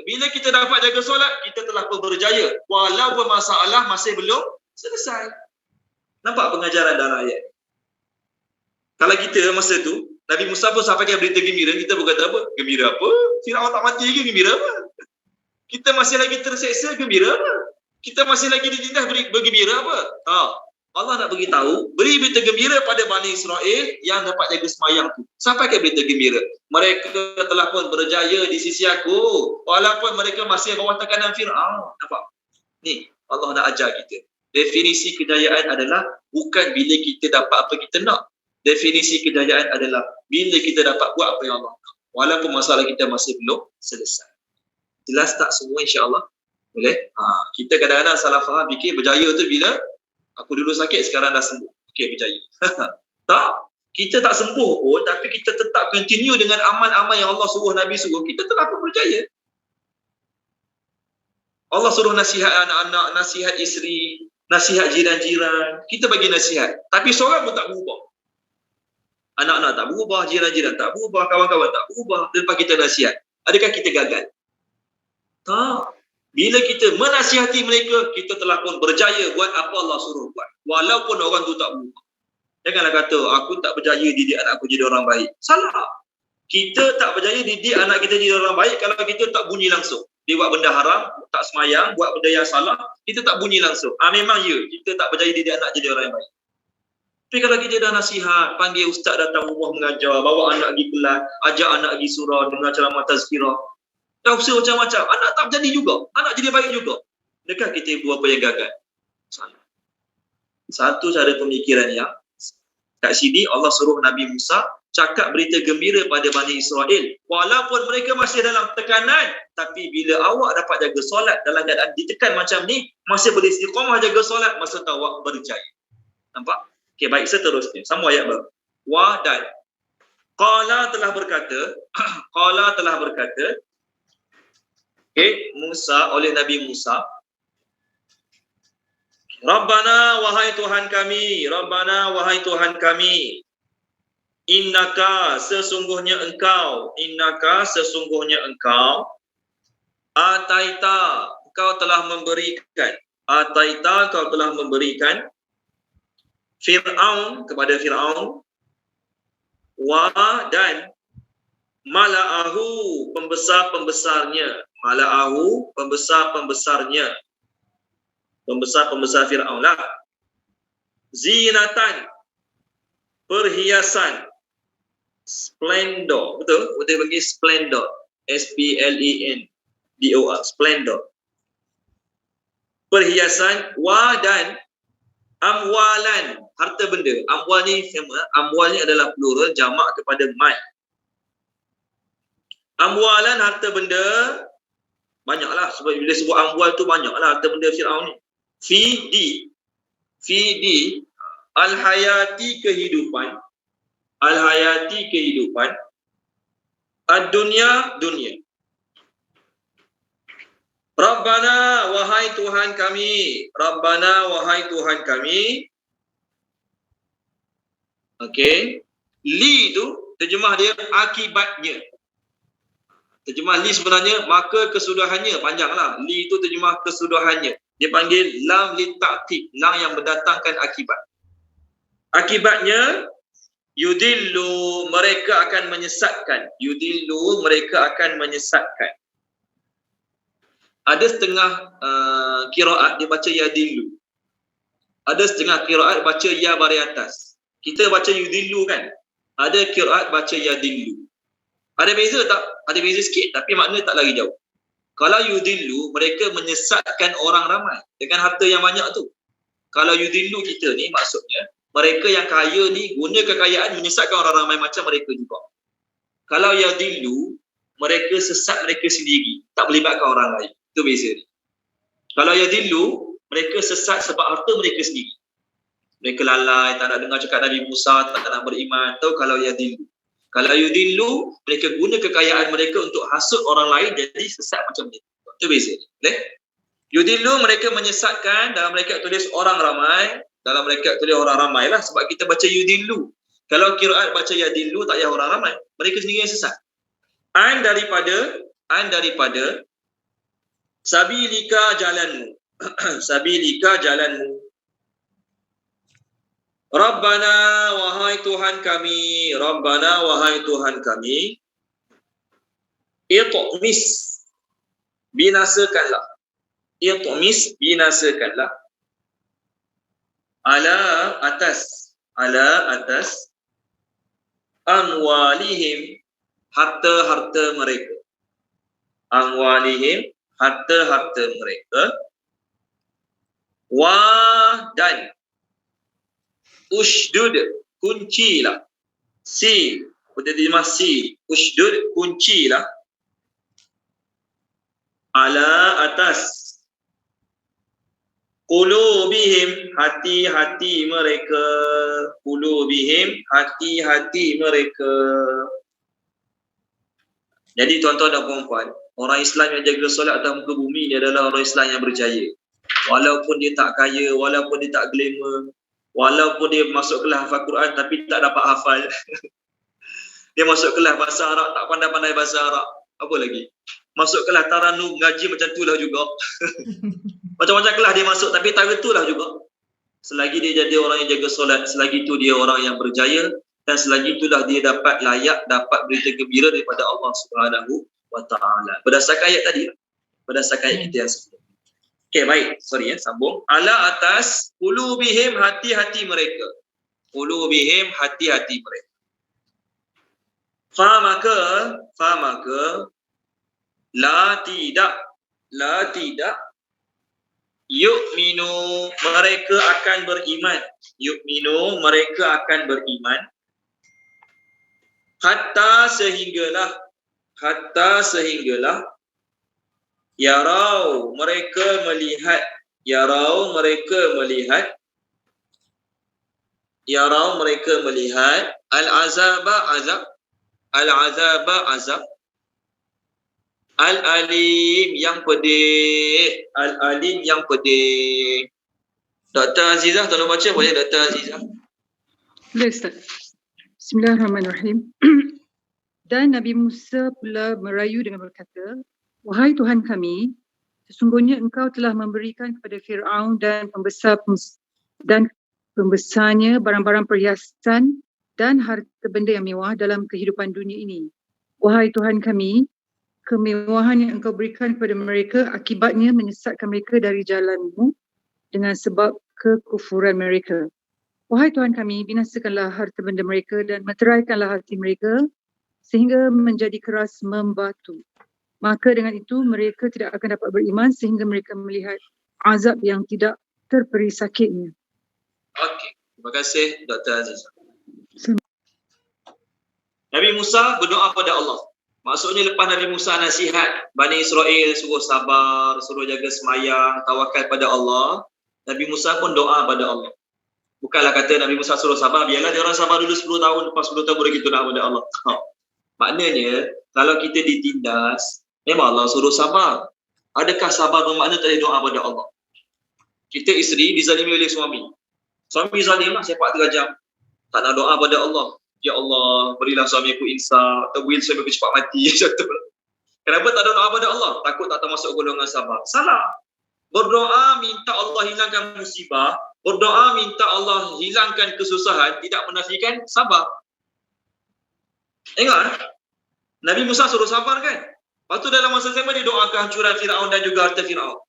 bila kita dapat jaga solat, kita telah pun berjaya. Walaupun masalah masih belum selesai. Nampak pengajaran dalam ayat. Kalau kita masa tu, Nabi Musa pun sampaikan berita gembira, kita berkata apa? Gembira apa? Firaun tak mati lagi, gembira apa? Kita masih lagi terseksa, gembira apa? Kita masih lagi ditindas, bergembira apa? Allah nak beritahu, beri berita gembira pada Bani Israel yang dapat jaga semayang tu. Sampaikan berita gembira. Mereka telah pun berjaya di sisi aku, walaupun mereka masih bawah tekanan Firaun. Nampak? Ni, Allah nak ajar kita. Definisi kejayaan adalah bukan bila kita dapat apa kita nak. Definisi kejayaan adalah bila kita dapat buat apa yang Allah nak. Walaupun masalah kita masih belum selesai. Jelas tak semua insya-Allah? Boleh? Kita kadang-kadang salah faham fikir berjaya tu bila aku dulu sakit sekarang dah sembuh. Okey, berjaya. Tak. Kita tak sembuh pun tapi kita tetap continue dengan amal-amal yang Allah suruh Nabi suruh, kita telah pun berjaya. Allah suruh nasihat anak-anak, nasihat isteri, nasihat jiran-jiran. Kita bagi nasihat. Tapi seorang pun tak berubah. Anak-anak tak berubah, jiran-jiran tak berubah, kawan-kawan tak berubah. Lepas kita nasihat. Adakah kita gagal? Tak. Bila kita menasihati mereka, kita telah pun berjaya buat apa Allah suruh buat. Walaupun orang tu tak berubah. Janganlah kata, aku tak berjaya didik anak aku jadi orang baik. Salah. Kita tak berjaya didik anak kita jadi orang baik kalau kita tak bunyi langsung. Dia buat benda haram, tak semayang, buat benda yang salah, kita tak bunyi langsung. Memang ya, kita tak berjaya didik anak jadi orang yang baik. Tapi kalau kita dah nasihat, panggil ustaz datang rumah mengajar, bawa anak pergi kelas, ajak anak pergi surah, dengar ceramah tazkirah, dah usaha macam-macam, anak tak jadi juga, anak jadi baik juga. Adakah kita buat apa yang gagal? Salah. Satu cara pemikiran yang kat sini Allah suruh Nabi Musa cakap berita gembira pada Bani Israel. Walaupun mereka masih dalam tekanan, tapi bila awak dapat jaga solat dalam keadaan ditekan macam ni, masih boleh istiqamah jaga solat, masa tu awak berjaya. Nampak? Okey, baik, seterusnya. Sama ayat baru. Wa dan. Qala telah berkata, Musa, oleh Nabi Musa, Rabbana, wahai Tuhan kami, Rabbana, wahai Tuhan kami, Innaka sesungguhnya engkau Ataita kau telah memberikan Fir'aun kepada Fir'aun, wa dan mala'ahu pembesar-pembesarnya, pembesar Fir'aun lah, zinatan perhiasan, splendor, betul? Kita bagi splendor, S-P-L-E-N-D-O-R, splendor, perhiasan, wa dan amwalan, harta benda. Amwal ni adalah plural, jamak kepada mal. Amwalan, harta benda, banyaklah, sebab bila sebut amwal tu banyaklah harta benda Firaun ni. Fidi al-hayati kehidupan, ad-dunya, dunia. Rabbana, wahai Tuhan kami. Okey. Li tu terjemah dia akibatnya. Terjemah li sebenarnya maka kesudahannya, panjanglah. Li tu terjemah kesudahannya. Dia panggil lam li ta'tib, lam yang mendatangkan akibat. Akibatnya yudillu, mereka akan menyesatkan. Yudillu, mereka akan menyesatkan. Ada setengah qiraat dia baca yadillu. Ada setengah qiraat baca ya baris atas. Kita baca yudillu kan? Ada qiraat baca yadillu. Ada beza tak? Ada beza sikit tapi makna tak lari jauh. Kalau yudillu, mereka menyesatkan orang ramai dengan harta yang banyak tu. Kalau yudillu kita ni maksudnya mereka yang kaya ni guna kekayaan menyesatkan orang ramai macam mereka juga. Kalau yadillu, mereka sesat mereka sendiri, tak melibatkan orang lain. Itu beza ni. Kalau yadillu, mereka sesat sebab harta mereka sendiri. Mereka lalai, tak nak dengar cakap Nabi Musa, tak nak beriman. Tahu kalau yadillu. Kalau yudillu, mereka guna kekayaan mereka untuk hasut orang lain jadi sesat macam mereka. Itu beza ni. Boleh? Yudillu, mereka menyesatkan, dalam mereka tulis orang ramai, dalam mereka tulis orang ramai lah sebab kita baca yudillu. Kalau qiraat baca yadillu tak payah orang ramai. Mereka sendiri yang sesat. An daripada sabilika jalanmu. Sabilika jalanmu. Rabbana, wahai Tuhan kami. Rabbana, wahai Tuhan kami. Itmis, binasakanlah. Itmis, binasakanlah. Ala atas amwalihim, harta-harta mereka. Amwalihim, harta-harta mereka. Wa dan ushdud, kuncilah. Sil, terjemah sil. Ushdud, kuncilah. Ala atas qulubihim, hati-hati mereka. Qulubihim, hati-hati mereka. Jadi tuan-tuan dan puan-puan, orang Islam yang jaga solat atas muka bumi ni adalah orang Islam yang berjaya. Walaupun dia tak kaya, walaupun dia tak glamour, walaupun dia masuk kelas hafal Quran tapi tak dapat hafal. Dia masuk kelas bahasa Arab tak pandai-pandai bahasa Arab. Apa lagi? Masuk kelas taranum, ngaji macam tu lah juga. Macam-macam kelas dia masuk tapi tak betul lah juga. Selagi dia jadi orang yang jaga solat, selagi itu dia orang yang berjaya dan selagi itulah dia dapat layak, dapat berita gembira daripada Allah Subhanahu wa taala. Berdasarkan ayat tadi. Berdasarkan ayat kita yang sebelum. Okey, baik. Sorry sambung. Ala atas qulubihim, hati-hati mereka. Qulubihim, hati-hati mereka. Fa maka la tidak yu'minu, mereka akan beriman. Yu'minu, mereka akan beriman. Hatta sehinggalah yarau, mereka melihat. Yarau, mereka melihat al-azaba, azab. Al-alim, yang pedih. Al-alim, yang pedih. Dr. Azizah, tolong baca boleh Dr. Azizah? Boleh Ustaz. Bismillahirrahmanirrahim. Dan Nabi Musa pula merayu dengan berkata, wahai Tuhan kami, sesungguhnya engkau telah memberikan kepada Fir'aun dan pembesarnya barang-barang perhiasan dan harta benda yang mewah dalam kehidupan dunia ini. Wahai Tuhan kami, kemewahan yang engkau berikan kepada mereka akibatnya menyesatkan mereka dari jalan-Mu dengan sebab kekufuran mereka. Wahai Tuhan kami, binasakanlah harta benda mereka dan meteraikanlah hati mereka sehingga menjadi keras membatu. Maka dengan itu mereka tidak akan dapat beriman sehingga mereka melihat azab yang tidak terperi sakitnya. Okey, terima kasih Dr. Aziz. Nabi Musa berdoa pada Allah. Maksudnya lepas Nabi Musa nasihat Bani Israel suruh sabar, suruh jaga semayang, tawakal pada Allah, Nabi Musa pun doa pada Allah. Bukanlah kata Nabi Musa suruh sabar, biarlah dia orang sabar dulu 10 tahun, lepas 10 tahun baru kita doa pada Allah. Maknanya kalau kita ditindas, memang Allah suruh sabar. Adakah sabar bermakna tak ada doa pada Allah? Kita isteri dizalimi oleh suami. Suami zalim lah, sepak terajam. Tak nak doa pada Allah. Ya Allah, berilah suamiku insaf, atau beri suamiku cepat mati. Kenapa tak ada doa pada Allah? Takut tak termasuk golongan sabar. Salah. Berdoa minta Allah hilangkan musibah, Berdoa minta Allah hilangkan kesusahan tidak menafikan sabar. Ingat, Nabi Musa suruh sabar kan? Lepas tu dalam masa sama dia doa kehancuran Firaun dan juga harta Firaun.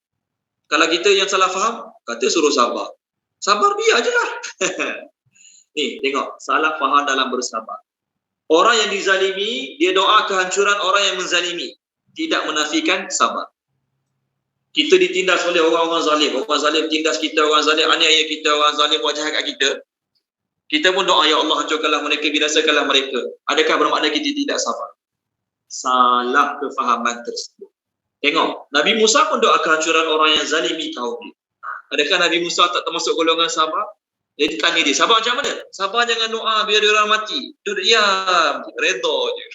Kalau kita yang salah faham, kata suruh sabar. Sabar biar je lah. Ni, tengok. Salah faham dalam bersabar. Orang yang dizalimi, dia doa kehancuran orang yang menzalimi. Tidak menafikan sabar. Kita ditindas oleh orang-orang zalim. Orang zalim tindas kita, orang zalim aniaya kita, orang zalim buat jahat kat kita. Kita pun doa, ya Allah hancurkanlah mereka, binasakanlah mereka. Adakah bermakna kita tidak sabar? Salah kefahaman tersebut. Tengok, Nabi Musa pun doa kehancuran orang yang zalimi kaum dia. Adakah Nabi Musa tak termasuk golongan sabar? Jadi tanya dia, sabar macam mana? Sabar jangan doa biar dia orang mati. Duduk diam, redha je.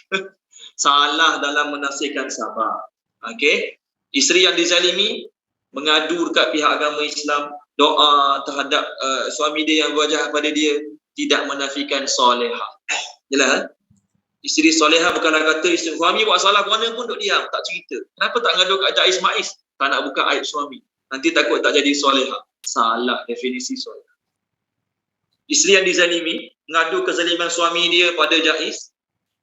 Salah dalam menafsirkan sabar. Okey. Isteri yang dizalimi mengadu dekat pihak agama Islam, doa terhadap suami dia yang buat jahat pada dia, tidak menafikan solehah. Jelas? Isteri solehah bukanlah kata isteri suami buat salah mana pun duduk diam, tak cerita. Kenapa tak ngadu kat Jais Maiz? Tak nak buka aib suami. Nanti takut tak jadi solehah. Salah definisi solehah. Isteri yang dizalimi mengadu kezaliman suami dia pada Jais.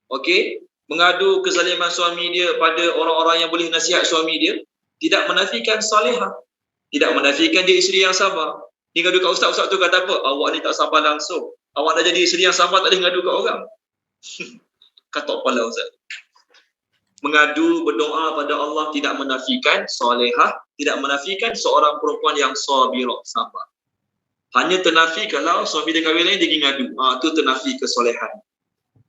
Okey, mengadu kezaliman suami dia pada orang-orang yang boleh nasihat suami dia, tidak menafikan solehah. Tidak menafikan dia isteri yang sabar. Dia ngadu kat ustaz-ustaz tu kata apa? Awak ni tak sabar langsung. Awak dah jadi isteri yang sabar, tak boleh ngadu kat orang. Katok kepala ustaz. Mengadu, berdoa pada Allah tidak menafikan solehah, tidak menafikan seorang perempuan yang sabirah, sabar. Hanya ternafi kalau suami dia kahwin lain dia pergi ngadu. Tu ternafi kesolehan.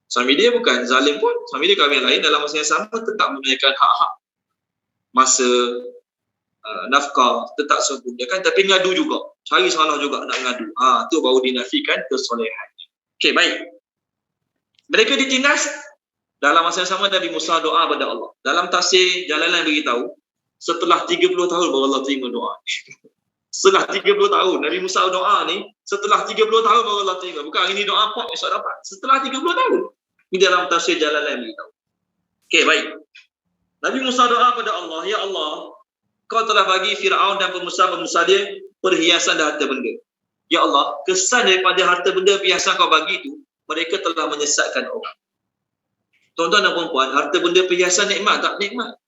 Suami dia bukan zalim pun, suami dia kahwin lain dalam masa yang sama tetap menunaikan hak-hak masa nafkah, tetap sempurnakan, tapi ngadu juga. Cari salah juga nak ngadu. Tu baru dinafikan kesolehan. Okey, baik. Mereka ditindas. Dalam masa yang sama Nabi Musa doa kepada Allah. Dalam tafsir Jalalain beritahu, setelah 30 tahun baru Allah terima doa. Setelah 30 tahun Nabi Musa doa ni, setelah 30 tahun baru Allah terima. Bukan hari ni doa pop esok dapat. Setelah 30 tahun. Ini dalam tafsir Jalalain beritahu. Okey, baik. Nabi Musa doa kepada Allah, ya Allah, kau telah bagi Firaun dan pemusa-pemusa dia perhiasan dan harta benda. Ya Allah, kesan daripada harta benda perhiasan kau bagi itu, mereka telah menyesatkan orang. Tuan-tuan dan puan-puan, harta benda perhiasan nikmat tak? Nikmat.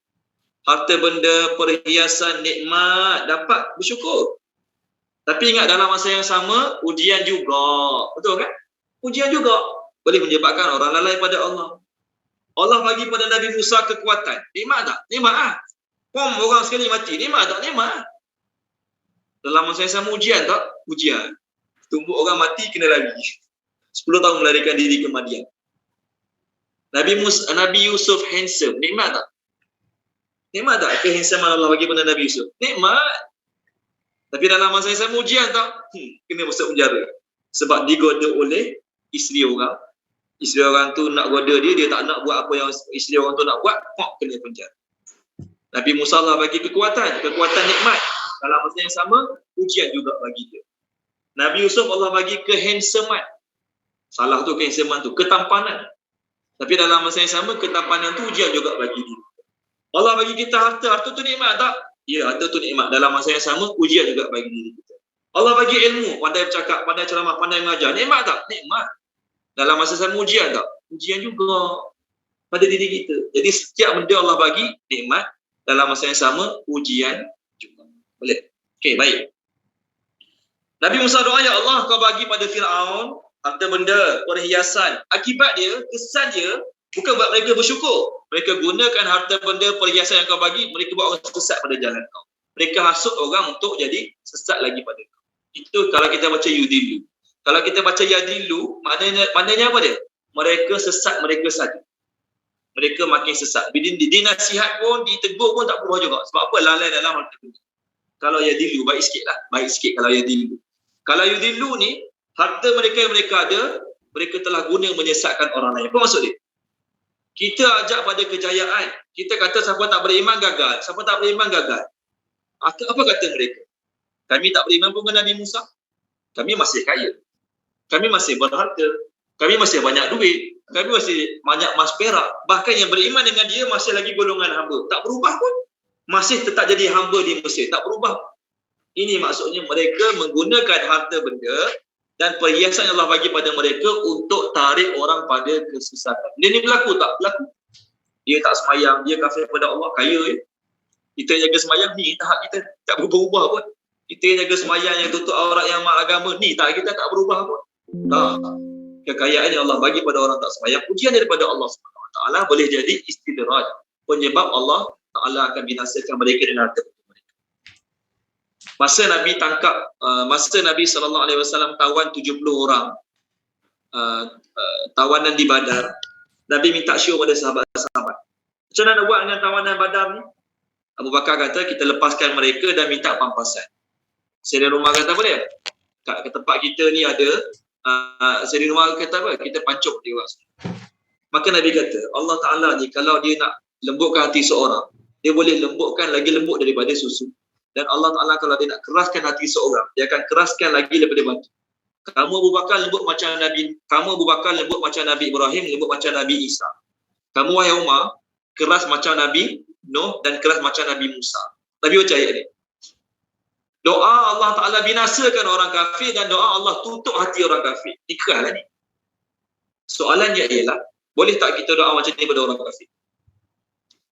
Harta benda perhiasan nikmat, dapat bersyukur. Tapi ingat dalam masa yang sama, ujian juga. Betul kan? Ujian juga. Boleh menyebabkan orang lalai pada Allah. Allah bagi pada Nabi Musa kekuatan. Nikmat tak? Nikmat lah. Pom orang sekali mati. Nikmat tak? Nikmat. Dalam masa yang sama ujian tak? Ujian. Tumbuk orang mati kena lari. 10 tahun melarikan diri ke Madian. Nabi Yusuf handsome. Nikmat tak? Nikmat tak kehandsomean Allah bagi pada Nabi Yusuf? Nikmat. Tapi dalam masa yang sama ujian tak? Kena masuk penjara. Sebab digoda oleh isteri orang. Isteri orang tu nak goda dia, dia tak nak buat apa yang isteri orang tu nak buat, kena penjara. Nabi Musa Allah bagi kekuatan nikmat. Dalam masa yang sama, ujian juga bagi dia. Nabi Yusuf Allah bagi kehandsomean. Salah tu kehandsomean tu, ketampanan. Tapi dalam masa yang sama, ketampanan tu ujian juga bagi dia. Allah bagi kita harta tu nikmat tak? Ya, harta tu nikmat. Dalam masa yang sama, ujian juga bagi diri kita. Allah bagi ilmu, pandai bercakap, pandai ceramah, pandai mengajar. Nikmat tak? Nikmat. Dalam masa sama ujian tak? Ujian juga pada diri kita. Jadi setiap benda Allah bagi nikmat, dalam masa yang sama ujian juga. Boleh? Okey, baik. Nabi Musa doa, ya Allah, kau bagi pada Firaun harta benda, perhiasan. Akibat dia, kesan dia bukan buat mereka bersyukur. Mereka gunakan harta benda, perhiasan yang kau bagi, mereka buat orang sesat pada jalan kau. Mereka hasut orang untuk jadi sesat lagi pada kau. Itu kalau kita baca Yudillu. Kalau kita baca Yadillu, maknanya apa dia? Mereka sesat mereka saja. Mereka makin sesat. Bila dinasihat pun, ditegur pun tak berubah juga. Sebab apa? Lalai dalam harta benda. Kalau Yadillu, baik sikit lah. Baik sikit kalau Yadillu. Kalau Yudillu ni, harta mereka yang mereka ada, mereka telah guna menyesatkan orang lain. Apa maksud dia? Kita ajak pada kejayaan. Kita kata siapa tak beriman gagal. Siapa tak beriman gagal. Apa kata mereka? Kami tak beriman pun dengan Nabi Musa. Kami masih kaya. Kami masih berharta. Kami masih banyak duit. Kami masih banyak emas perak. Bahkan yang beriman dengan dia masih lagi golongan hamba. Tak berubah pun. Masih tetap jadi hamba di Mesir. Tak berubah. Ini maksudnya mereka menggunakan harta benda dan perhiasan yang Allah bagi pada mereka untuk tarik orang pada kesesatan. Dia ni berlaku tak? Berlaku. Dia tak semayang, dia kafir kepada Allah, kaya ya. Kita jaga semayang ni tahap kita tak berubah pun. Kita jaga semayang yang tutup aurat yang mak agama ni kita tak berubah pun. Tak. Kekayaan yang Allah bagi pada orang tak semayang, ujian daripada Allah SWT boleh jadi istidraj, penyebab Allah Ta'ala akan binasakan mereka dengan harta mereka. Masa Nabi tangkap, masa Nabi SAW tawan 70 orang tawanan di Badar, Nabi minta syiur pada sahabat-sahabat. Macam mana nak buat dengan tawanan Badar ni? Abu Bakar kata kita lepaskan mereka dan minta pampasan. Sayyidina Umar kata boleh? Kat tempat kita ni ada Sayyidina Umar kata apa? Kita pancuk dia. Maka Nabi kata Allah Ta'ala ni kalau dia nak lembutkan hati seorang, dia boleh lembutkan lagi lembut daripada susu. Dan Allah Ta'ala kalau dia nak keraskan hati seorang, dia akan keraskan lagi daripada batu. Kamu Abu Bakar lembut macam Nabi, kamu Abu Bakar lembut macam Nabi Ibrahim, lembut macam Nabi Isa. Kamu wahai Umar keras macam Nabi Nuh dan keras macam Nabi Musa. Nabi baca ayat ni. Doa Allah Ta'ala binasakan orang kafir dan doa Allah tutup hati orang kafir. Ikrarlah ni. Soalannya ialah, boleh tak kita doa macam ni pada orang kafir?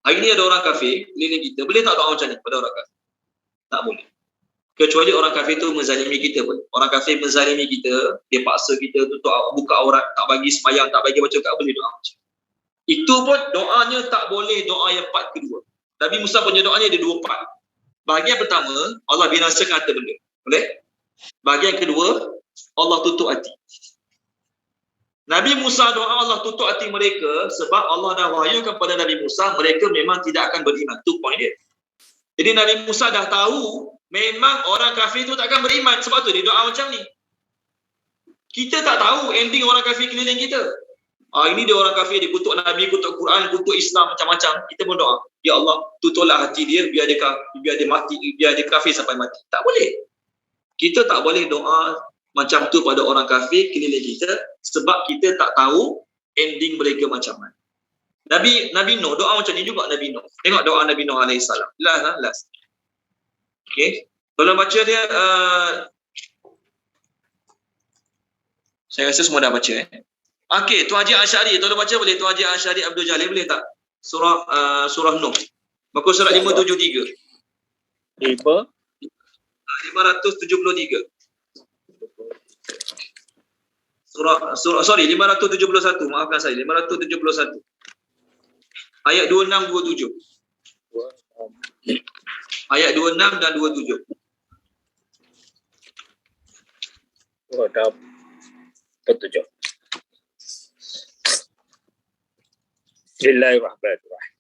Hari ni ada orang kafir keliling kita, boleh tak doa macam ni pada orang kafir? Tak boleh. Kecuali orang kafir tu menzalimi kita pun. Orang kafir menzalimi kita, dia paksa kita tutup buka aurat, tak bagi sembahyang, tak bagi baca, tak boleh doa macam. Itu pun doanya tak boleh doa yang part kedua. Nabi Musa punya doanya ada 2 part. Bahagian pertama, Allah binasakan harta benda. Boleh? Bahagian kedua, Allah tutup hati. Nabi Musa doa Allah tutup hati mereka sebab Allah dah wahyukan kepada Nabi Musa mereka memang tidak akan beriman. Itu point dia. Jadi Nabi Musa dah tahu memang orang kafir itu tak akan beriman. Sebab tu dia doa macam ni. Kita tak tahu ending orang kafir keliling kita. Ini dia orang kafir, dia kutuk Nabi, kutuk Quran, kutuk Islam, macam-macam. Kita pun doa, ya Allah, tutuplah hati dia biar dia mati, biar dia kafir sampai mati. Tak boleh. Kita tak boleh doa macam tu pada orang kafir keliling kita sebab kita tak tahu ending mereka macam mana. Nabi Nuh doa macam ni juga Nabi Nuh. Tengok doa Nabi Nuh alaihi salam. Last. Okey. Tolong baca dia saya rasa semua dah baca Okey, Tuan Haji Asy'ari, tolong baca boleh? Tuan Haji Asy'ari Abdul Jalil boleh tak? Surah Nuh. Muka surat 573. 573. Sorry, 571. Maafkan saya, 571. Ayat 26 27. Ayat 26 dan 27. Oh, dah petunjuk. Bismillahirrahmanirrahim.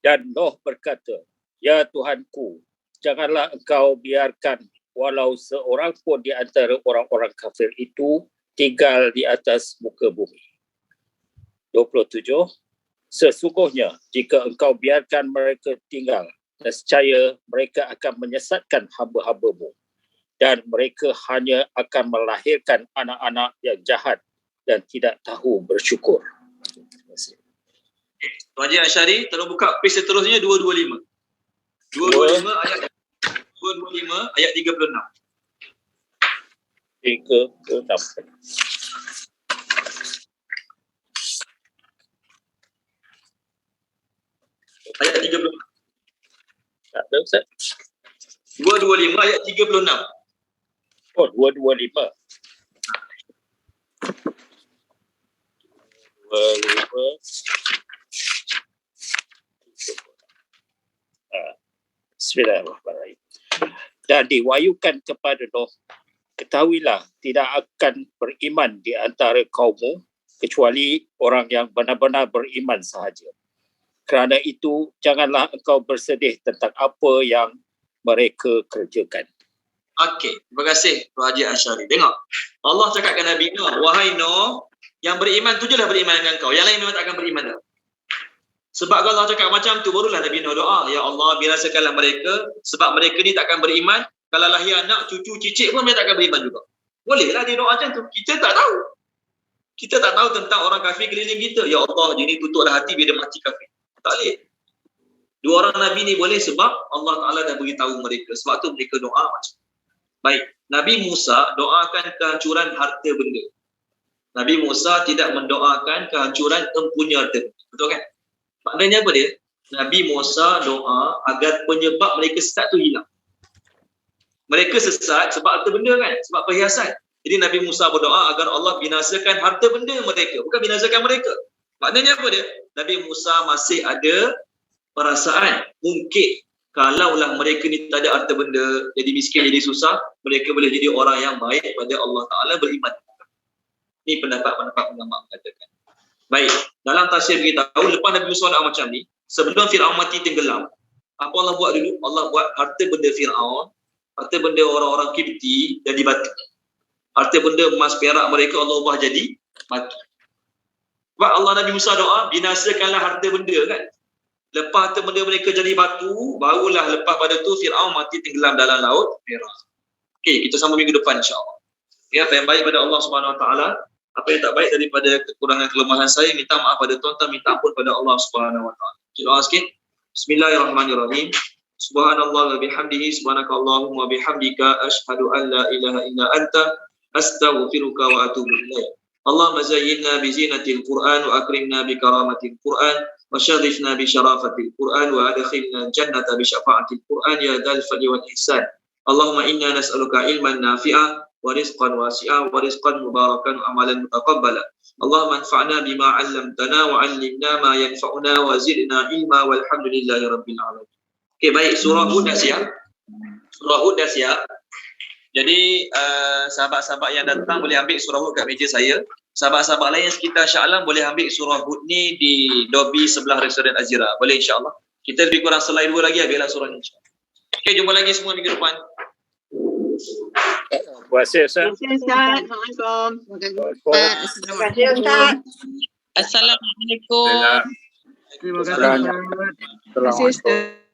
Dan Nuh berkata, ya Tuhanku, janganlah engkau biarkan walau seorang pun di antara orang-orang kafir itu tinggal di atas muka bumi. 27. Sesungguhnya jika engkau biarkan mereka tinggal, nescaya mereka akan menyesatkan hamba-hambamu dan mereka hanya akan melahirkan anak-anak yang jahat dan tidak tahu bersyukur. Terima kasih. Tuan Haji Asy'ari, tolong buka page seterusnya 225. 225 ayat 36. 36. Ayat 36. Tak ada Ustaz. 225 ayat 36. Oh, 225. 225. Bismillahirrahmanirrahim. Dan diwahyukan kepada Nuh, ketahuilah tidak akan beriman di antara kaummu kecuali orang yang benar-benar beriman sahaja. Kerana itu janganlah engkau bersedih tentang apa yang mereka kerjakan. Okey, terima kasih Tuan Haji Asy'ari. Tengok, Allah cakap kepada Nabi Nuh, wahai Nuh, yang beriman tu je lah beriman dengan kau. Yang lain memang tak akan beriman dah. Sebab kalau Allah cakap macam tu, barulah Nabi Nuh doa, ya Allah binasakanlah mereka sebab mereka ni takkan beriman. Kalau lahir anak, cucu, cicit pun mereka takkan beriman juga. Bolehlah dia doa macam tu. Kita tak tahu. Kita tak tahu tentang orang kafir keliling kita. Ya Allah, dia ni tutuplah hati biar dia mati kafir. Tak boleh. Dua orang Nabi ni boleh sebab Allah Ta'ala dah beritahu mereka. Sebab tu mereka doa macam. Baik, Nabi Musa doakan kehancuran harta benda. Nabi Musa tidak mendoakan kehancuran empunya harta. Betul kan? Maknanya apa dia? Nabi Musa doa agar penyebab mereka sesat tu hilang. Mereka sesat sebab harta benda kan? Sebab perhiasan. Jadi Nabi Musa berdoa agar Allah binasakan harta benda mereka. Bukan binasakan mereka. Maknanya apa dia? Nabi Musa masih ada perasaan mungkin kalaulah mereka ni tak ada harta benda, jadi miskin, jadi susah, mereka boleh jadi orang yang baik pada Allah Ta'ala, beriman. Ini pendapat-pendapat ulama mengatakan. Baik, dalam tafsir kita tahu, lepas Nabi Musa doa macam ni, sebelum Fir'aun mati tenggelam, apa Allah buat dulu? Allah buat harta benda Fir'aun, harta benda orang-orang Kipti jadi batu. Harta benda emas perak mereka Allah ubah jadi batu. Sebab Allah Nabi Musa doa, binasakanlah harta benda kan. Lepas harta benda mereka jadi batu, barulah lepas pada tu Fir'aun mati tenggelam dalam laut merah. Okey, kita sambung minggu depan insya-Allah. Ya, apa yang baik pada Allah Subhanahu Wa Taala, apa yang tak baik daripada kekurangan kelemahan saya, minta maaf pada tuan-tuan, minta ampun pada Allah Subhanahu Wa Taala. Kita doa sikit. Bismillahirrahmanirrahim. Subhanallah wa bihamdihi, subhanakallahumma bihamdika, asyhadu an la ilaha illa anta, astaghfiruka wa atubu ilaik. Allahumma zayyinna bi zinatil Qur'an wa akrimna bi karamatil Qur'an wa syarifna bi syarafatil Qur'an wa adkhilna jannata bi syafa'atil Qur'an ya dzal fadli wal ihsan. Allahumma inna nas'aluka ilman nafi'a wa rizqan wasi'a wa rizqan mubarakan wa amalan mutaqabbala. Allahumma anfa'na bima 'allamtana wa 'allimna ma yanfa'una wa zidna ilma walhamdulillahi rabbil alamin. Okey, baik, surah Hud dah siap. Surah Hud dah siap. Jadi sahabat-sahabat yang datang boleh ambil surah Hud kat meja saya. Sahabat-sahabat lain sekitar Shah Alam boleh ambil surah Hud ni di lobi sebelah restoran Azira. Boleh insya-Allah. Kita lebih kurang selai 2 lagi ambillah surah ni insya-Allah. Okey, jumpa lagi semua minggu depan. Terima kasih Ustaz. Assalamualaikum. Terima kasih Ustaz. Assalamualaikum. Terima kasih. Assalamualaikum.